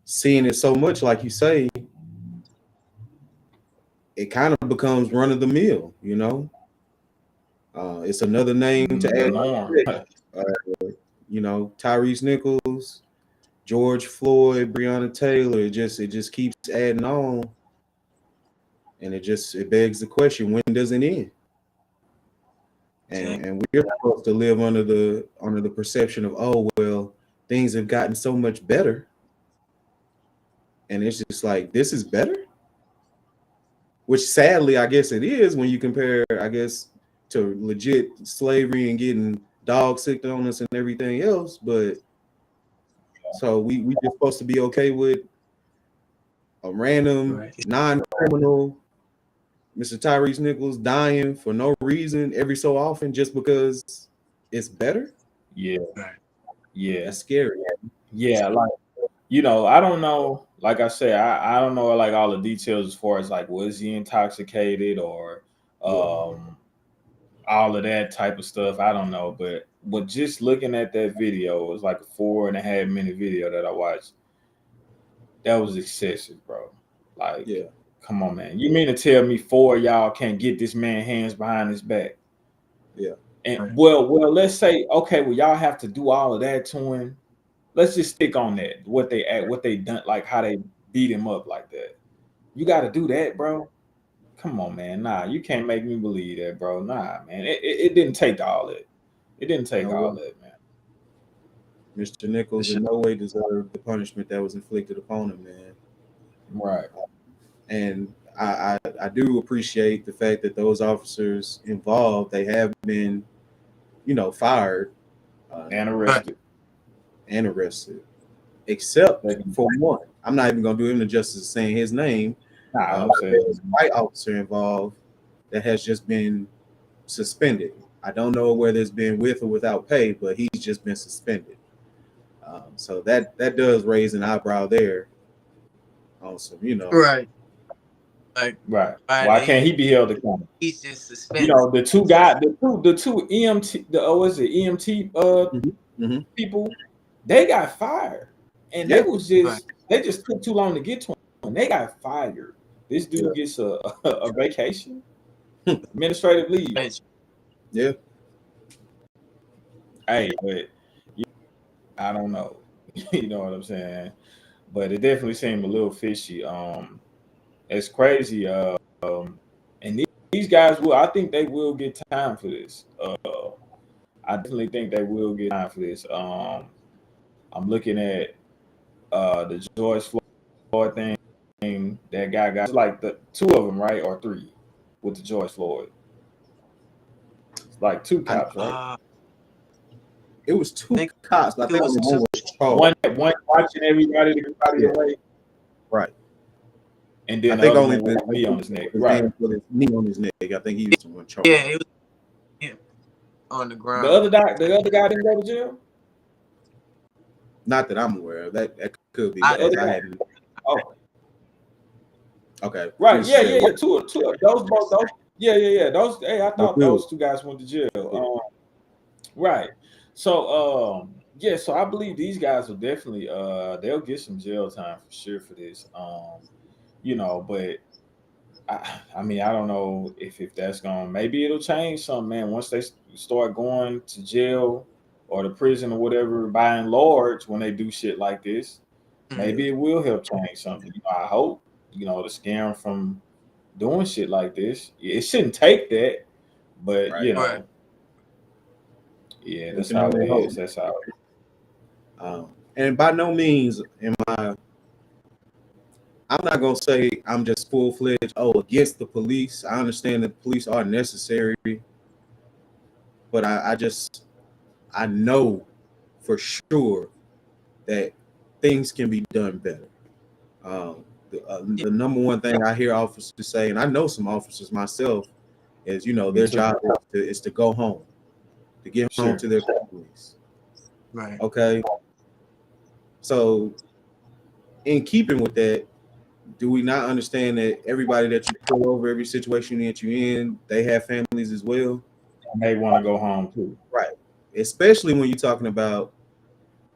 seeing it so much, like you say, it kind of becomes run of the mill. It's another name to The add. norm. Tyrese Nichols, George Floyd, Breonna Taylor. It just keeps adding on, and it begs the question: when does it end? Exactly. And we're supposed to live under the perception of, oh well, things have gotten so much better, and it's just like this is better, which sadly I guess it is when you compare, I guess, to legit slavery and getting dog sick on us and everything else. But so we just supposed to be okay with a random Right. non-criminal Mr. Tyrese Nichols dying for no reason every so often just because it's better? Yeah. Right. Yeah. That's scary. Yeah. Like, I don't know. Like I said, I don't know like all the details as far as like was he intoxicated or Yeah. all of that type of stuff. I don't know, but just looking at that video, it was like a 4.5 minute video that I watched. That was excessive, bro. Like, Yeah. come on, man. You mean to tell me four of y'all can't get this man hands behind his back? Yeah. And Right. well, let's say, okay, well, y'all have to do all of that to him. Let's just stick on that. What they done, like how they beat him up like that. You got to do that, bro. Come on, man. Nah, you can't make me believe that, bro. Nah, man. It didn't take all that. It didn't take No all way. that, man. Mr. Nichols in no way deserved the punishment that was inflicted upon him, man. Right. And I do appreciate the fact that those officers involved, they have been, fired And Right. arrested. and arrested. except for one. I'm not even gonna do him the justice of saying his name. Nah, There's a white officer involved that has just been suspended. I don't know whether it's been with or without pay, but he's just been suspended. So that does raise an eyebrow there on some, Right. Like, right. Why can't he be held accountable? He's just suspended. You know, the two guys, the two EMT, was it EMT Mm-hmm. people, they got fired, and Yeah. they just took too long to get to him, and they got fired. This dude gets a vacation, administrative leave. Yeah. Hey, but I don't know. You know what I'm saying? But it definitely seemed a little fishy. It's crazy. And these guys will. I think they will get time for this. I definitely think they will get time for this. I'm looking at the George Floyd thing. That guy got like the two of them, right, or three, with the George Floyd. It's like two cops, right? It was two cops, but I think one was Charles. One watching everybody away. Right. And then I think only the knee on his neck. Right. With his knee on his neck. I think he was the one charged. Yeah, it was him on the ground. The other guy didn't go to jail? Not that I'm aware of. That could be. Oh. Okay. Right. Yeah. Two of those both. Those. Yeah. Those. Hey, I thought those two guys went to jail. Right. So, so I believe these guys will definitely they'll get some jail time for sure for this. But I mean, I don't know if that's going. Maybe it'll change something, man. Once they start going to jail or the prison or whatever, by and large, when they do shit like this, maybe it will help change something. I hope. To scare them from doing shit like this. It shouldn't take that, but Right. Yeah, that's how it is. That's how it is. And by no means I'm not gonna say I'm just full-fledged against the police. I understand that police are necessary, but I know for sure that things can be done better. The number one thing I hear officers say, and I know some officers myself, is their job is to go home, to get home to their families. Right. Okay. So, in keeping with that, do we not understand that everybody that you pull over, every situation that you're in, they have families as well? And they want to go home too. Right. Especially when you're talking about,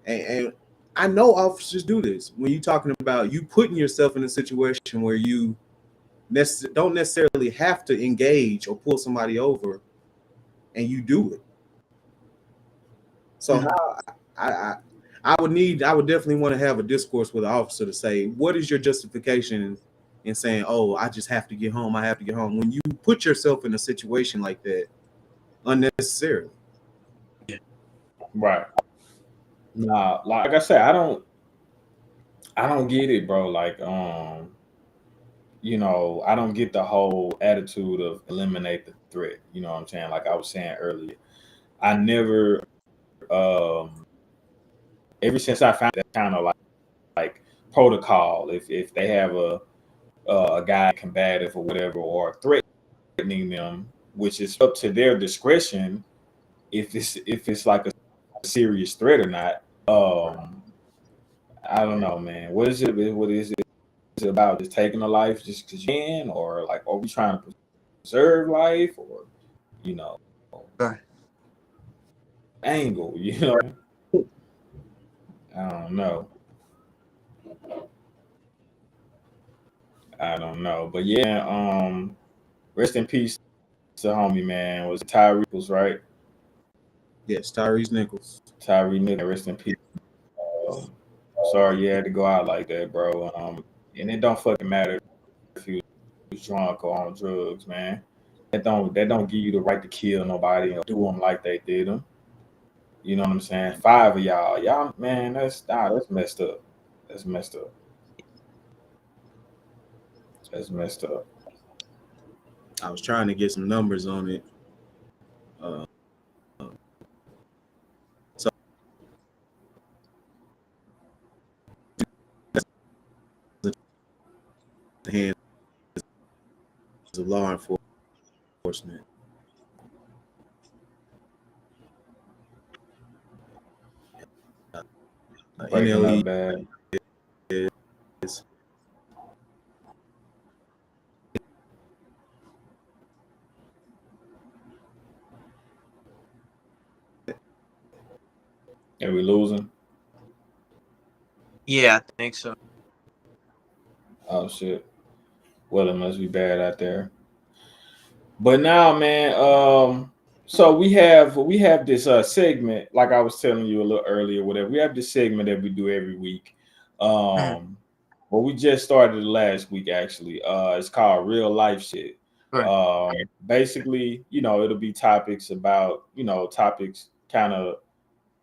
and I know officers do this, when you're talking about you putting yourself in a situation where you don't necessarily have to engage or pull somebody over, and you do it. So I would definitely want to have a discourse with an officer to say, what is your justification in saying, I just have to get home. I have to get home. When you put yourself in a situation like that unnecessarily. Right. Nah, like I said, I don't get it, bro. Like, I don't get the whole attitude of eliminate the threat. You know what I'm saying? Like I was saying earlier, I never, ever since I found that kind of like protocol, if they have a guy combative or whatever, or threatening them, which is up to their discretion, if it's like a serious threat or not. I don't know, man. What is it? What is it? Is it about just taking a life just because you can, or like, are we trying to preserve life, or angle? I don't know. But yeah, rest in peace to homie, man. Was Tyree Nichols, right? Yes, Tyrese Nichols. Tyree Nichols, rest in peace. Sorry you had to go out like that, bro. And it don't fucking matter if you was drunk or on drugs, man. That don't give you the right to kill nobody or do them like they did them. You know what I'm saying? 5 of y'all, man. That's messed up. That's messed up. That's messed up. I was trying to get some numbers on it. So law enforcement. Breaking NLE up bad. is Are we losing? Yeah, I think so. Oh shit. Well, it must be bad out there. But now, man, so we have this segment, like I was telling you a little earlier, whatever. We have this segment that we do every week. Mhm. Well, we just started it last week actually. It's called Real Life Shit. Right. Basically, it'll be topics about, topics kind of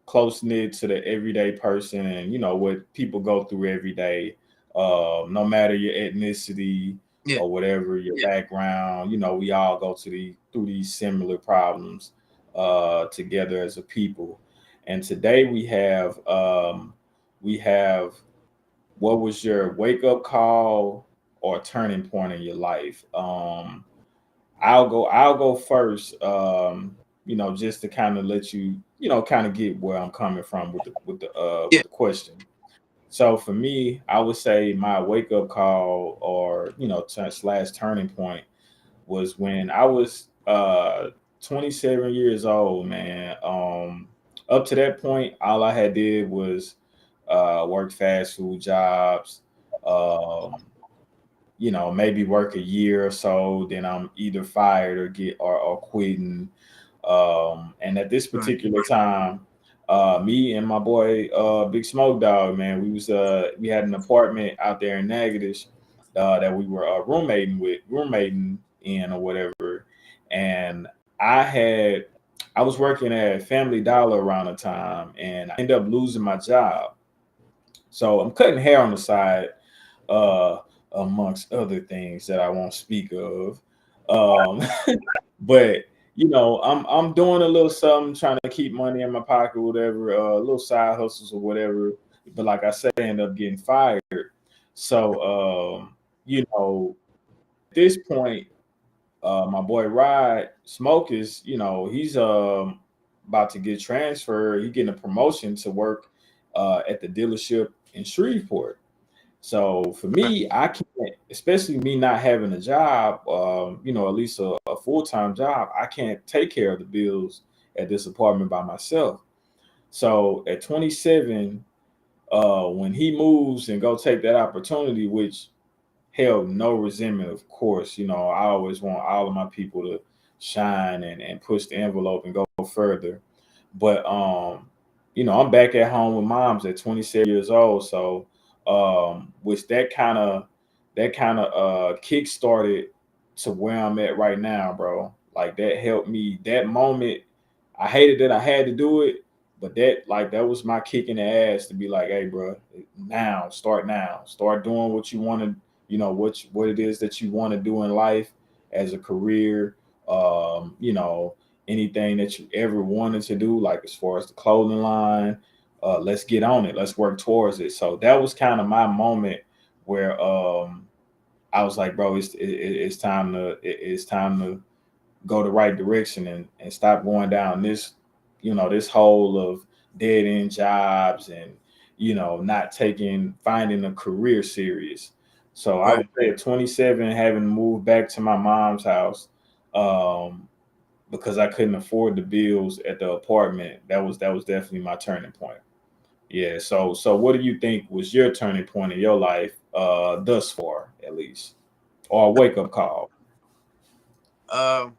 close knit to the everyday person and what people go through every day, no matter your ethnicity Yeah. or whatever your background. We all go through these similar problems together as a people. And today we have what was your wake up call or turning point in your life. I'll go first. Just to kind of let you, kind of get where I'm coming from with the Yeah. question. So for me, I would say my wake up call or slash turning point was when I was 27 years old, man. Up to that point, all I had did was work fast food jobs. Um, maybe work a year or so, then I'm either fired or or quitting. And at this Right. particular time, me and my boy Big Smoke Dog, man, we had an apartment out there in Natchitoches that we were roommating in or whatever. And I had I was working at Family Dollar around the time, and I ended up losing my job. So I'm cutting hair on the side, uh, amongst other things that I won't speak of. Um, but I'm doing a little something, trying to keep money in my pocket, whatever, little side hustles or whatever. But like I said, I end up getting fired. So at this point, my boy Rod Smoke is, he's about to get transferred. He getting a promotion to work at the dealership in Shreveport. So for me, I can't, especially me not having a job, at least a full time job, I can't take care of the bills at this apartment by myself. So at 27, when he moves and go take that opportunity, which held no resentment, of course, I always want all of my people to shine and push the envelope and go further. But I'm back at home with moms at 27 years old. So which that kind of kick started to where I'm at right now, bro. Like that helped me. That moment, I hated that I had to do it, but that was my kick in the ass to be like, hey, bro, now, start doing what you want to, what it is that you want to do in life as a career. Um, you know, anything that you ever wanted to do, like as far as the clothing line, let's get on it. Let's work towards it. So that was kind of my moment where I was like, bro, it's time to go the right direction and stop going down this hole of dead end jobs and not finding a career serious. So I Right. would say at 27, having moved back to my mom's house, um, because I couldn't afford the bills at the apartment. That was definitely my turning point. Yeah. So what do you think was your turning point in your life, thus far, at least, or a wake up call? Uh,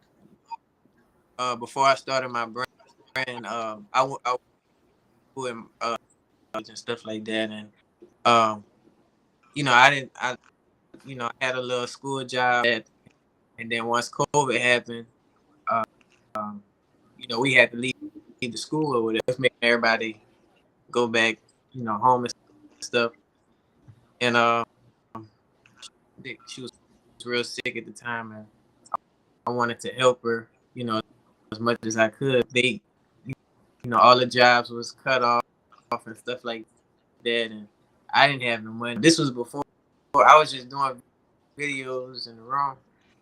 Before I started my brand, I doing and stuff like that, and um, I didn't, I had a little school job, and then once COVID happened, uh, um, we had to leave the school or whatever, just making everybody go back, home and stuff, and she was real sick at the time, and I wanted to help her, as much as I could. All the jobs was cut off and stuff like that, and I didn't have no money. This was before I was just doing videos in the room,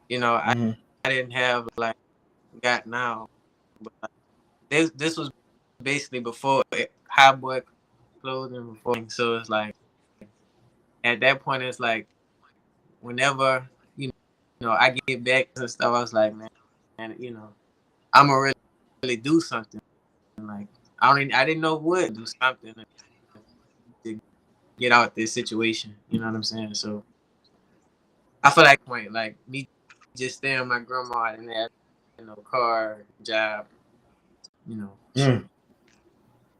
You know, Mm-hmm. I didn't have like got now, but this was basically before Hot Boy Clothing before. So it's like at that point, it's like whenever I get back and stuff, I was like, man, I'm gonna really do something. Like I didn't know what do something to get out this situation. You know what I'm saying? So I feel like me just staying with my grandma and have no car, job, so Mm.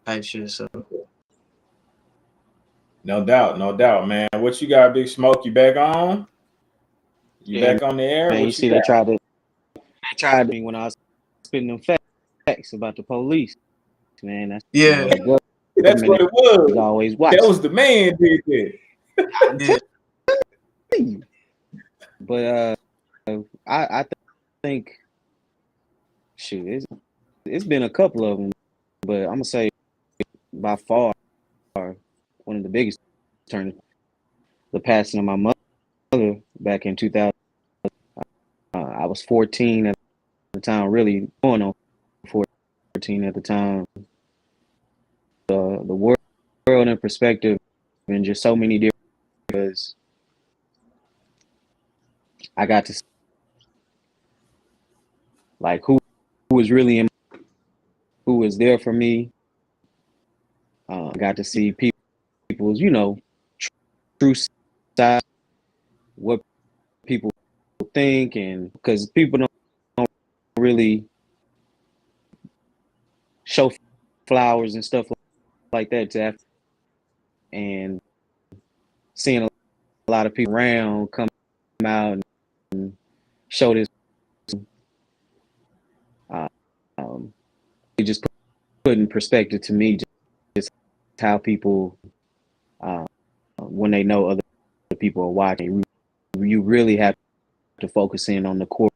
type shit. So No doubt, man. What you got, Big Smoke? You back on? You Yeah, back on the air? man. You What you see, got? they tried me when I was spitting them facts about the police. Man, that's yeah, the That's government what it is was. always That watching. was the man did that. I'm yeah, telling you. But I think shoot, it's been a couple of them, but I'm gonna say by far one of the biggest turns, the passing of my mother back in 2000. I was 14 at the time, really going on 14 at the time. The world in perspective and just so many different, because I got to see, like who was really in, who was there for me. I got to see people's true side, what people think, and because people don't really show flowers and stuff like that to Africa, and seeing a lot of people around come out and show this, uh, um, it just put in perspective to me just how people, when they know other people are watching, you really have to focus in on the core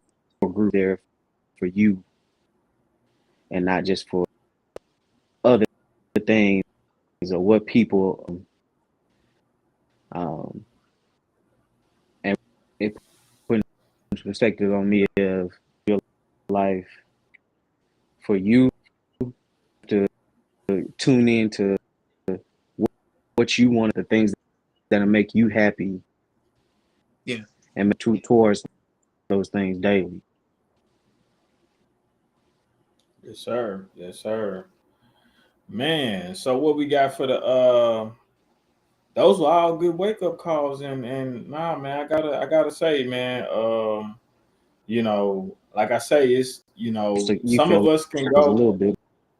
group there for you and not just for other things or what people, um, and it put in perspective on me of your life for you to tune in to what you want, the things that'll make you happy, yeah. and towards those things daily. Yes, sir. Yes, sir. Man, so what we got for the those were all good wake up calls, and nah, man, I gotta say, man, like I say, it's So you some of feel us can a go, little bit,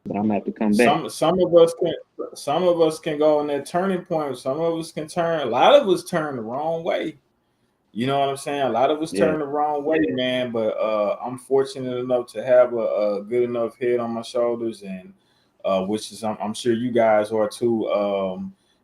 but I'm gonna have to come back. some of us can go on that turning point. Some of us can turn. A lot of us turn the wrong way. You know what I'm saying? A lot of us Yeah, turn the wrong way, man. But I'm fortunate enough to have a good enough head on my shoulders, and which is I'm sure you guys are too.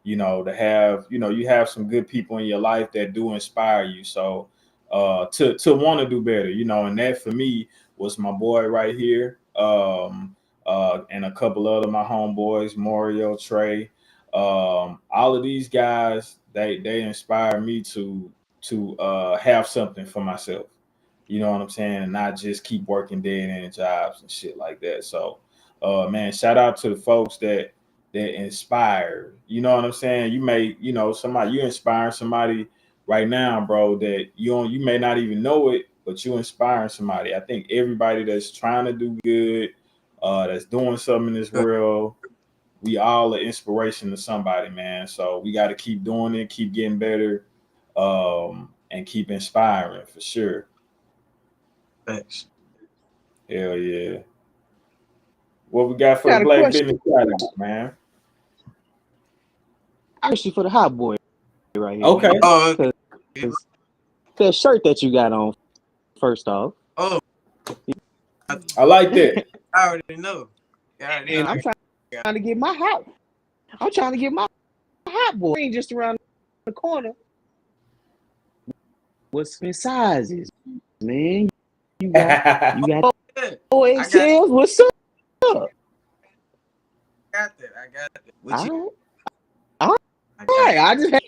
To have you have some good people in your life that do inspire you. So to want to do better, and that for me was my boy right here, and a couple other my homeboys, Mario, Trey, all of these guys. They inspire me to have something for myself. You know what I'm saying? And not just keep working dead end jobs and shit like that. So, man, shout out to the folks that inspire. You know what I'm saying? You may, somebody you inspiring somebody right now, bro, that you may not even know it, but you inspiring somebody. I think everybody that's trying to do good, that's doing something in this world, we all are inspiration to somebody, man. So we got to keep doing it, keep getting better, and keep inspiring for sure. Thanks. Hell yeah. What we got I for the got a Black question Business Friday, man? actually for the hot boy right here, Okay. man. Oh, okay. Because that shirt that you got on, first off, Oh, I like that. I already know. I already know. and I'm trying to get my hot. I'm trying to get my hot boy ain't just around the corner. What's in sizes, man? You got Yeah, four I got XLs. What's up? All that. I got that. What you? right, all I got. right. I just had,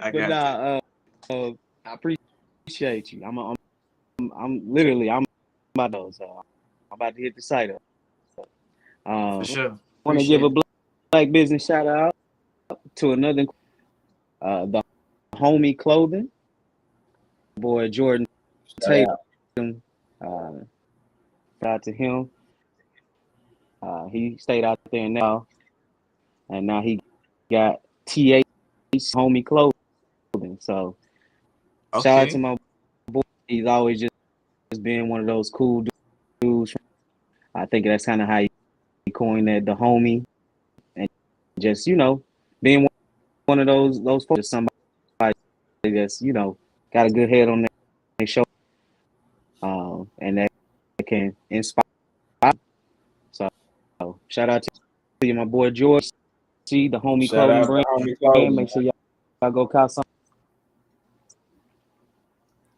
I but got that. nah. I appreciate appreciate you. I'm literally I'm about those. I'm about to hit the site up. For sure. Want to give Appreciate a black business shout out to another the homie clothing boy Jordan Shout Tatum. out. Shout out to him. He stayed out there now, and now he got TH homie clothing. So it. shout out to Okay. my boy. He's always just been one of those cool dudes. I think that's kind of how he coined that, the homie, and just being one of those folks, just somebody that's got a good head on their show, and that can inspire. So shout out to you, my boy George. See the homie Shout clothing out to brand. homie clothing. Make sure y'all go cop some.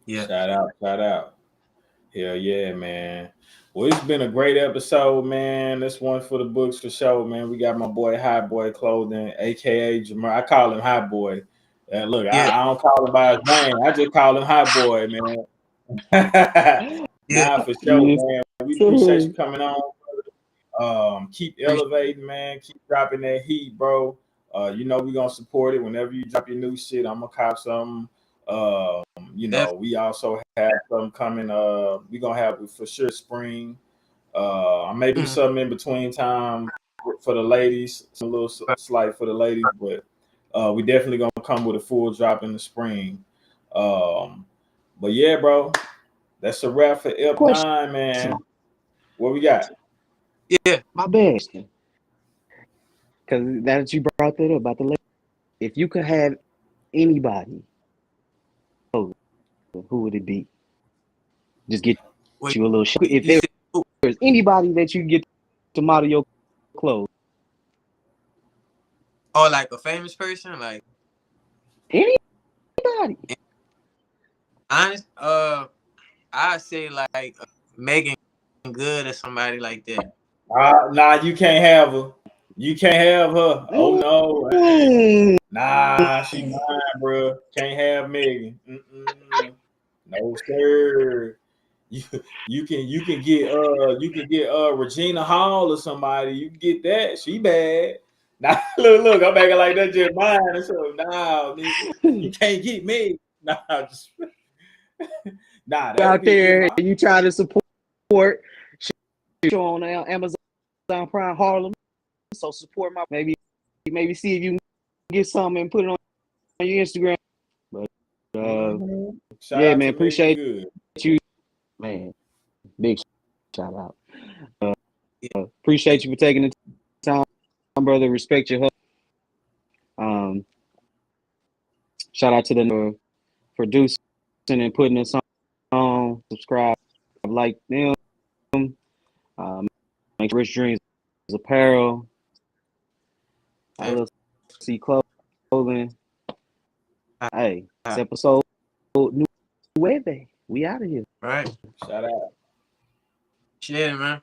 Yeah. Shout out. Hell yeah, man. Well, it's been a great episode, man. This one for the books for sure, man. We got my boy HotBoyClothing, aka Jamar. I call him Hot Boy. Look, Yeah. I don't call him by his name. I just call him Hot Boy, man. Yeah. Nah, for sure, Yes, man. We appreciate sir. you coming on. Keep elevating, man. Keep dropping that heat, bro. We gonna support it whenever you drop your new shit. I'm gonna cop something. We also have something coming. We gonna have for sure spring. I may do something in between time for the ladies, some little slight for the ladies, but we definitely gonna come with a full drop in the spring. But yeah, bro, that's a wrap for F9, man. What we got? Yeah. My bad. Because that you brought that up about the lady. If you could have anybody, who would it be? Just get Wait, you a little shit. If you said who? there's anybody that you get to model your clothes, Oh, like a famous person? Like anybody. honest, I'd say like Megan Good or somebody like that. Nah, you can't have her. You can't have her. Oh no. Nah, she mine, bro. Can't have Megan. No, sir. You can get Regina Hall or somebody. You can get that. She bad. Nah, look, I'm acting like that's just mine. So nah, you can't get me. Nah, just that'll Out be there, my you try to support show on Amazon Prime Harlem. So support my maybe see if you can get something and put it on your Instagram. But shout yeah, out man, to Megan appreciate Good. you, man. Big shout out. Yeah. Appreciate you for taking the time, brother. Respect your hustle. Shout out to the producing and putting us on. Subscribe, like them. Make Rich Dreamzz apparel. I love see clothing. Hey, it's episode 9. We out of here. Right. Shout out. Shit, man.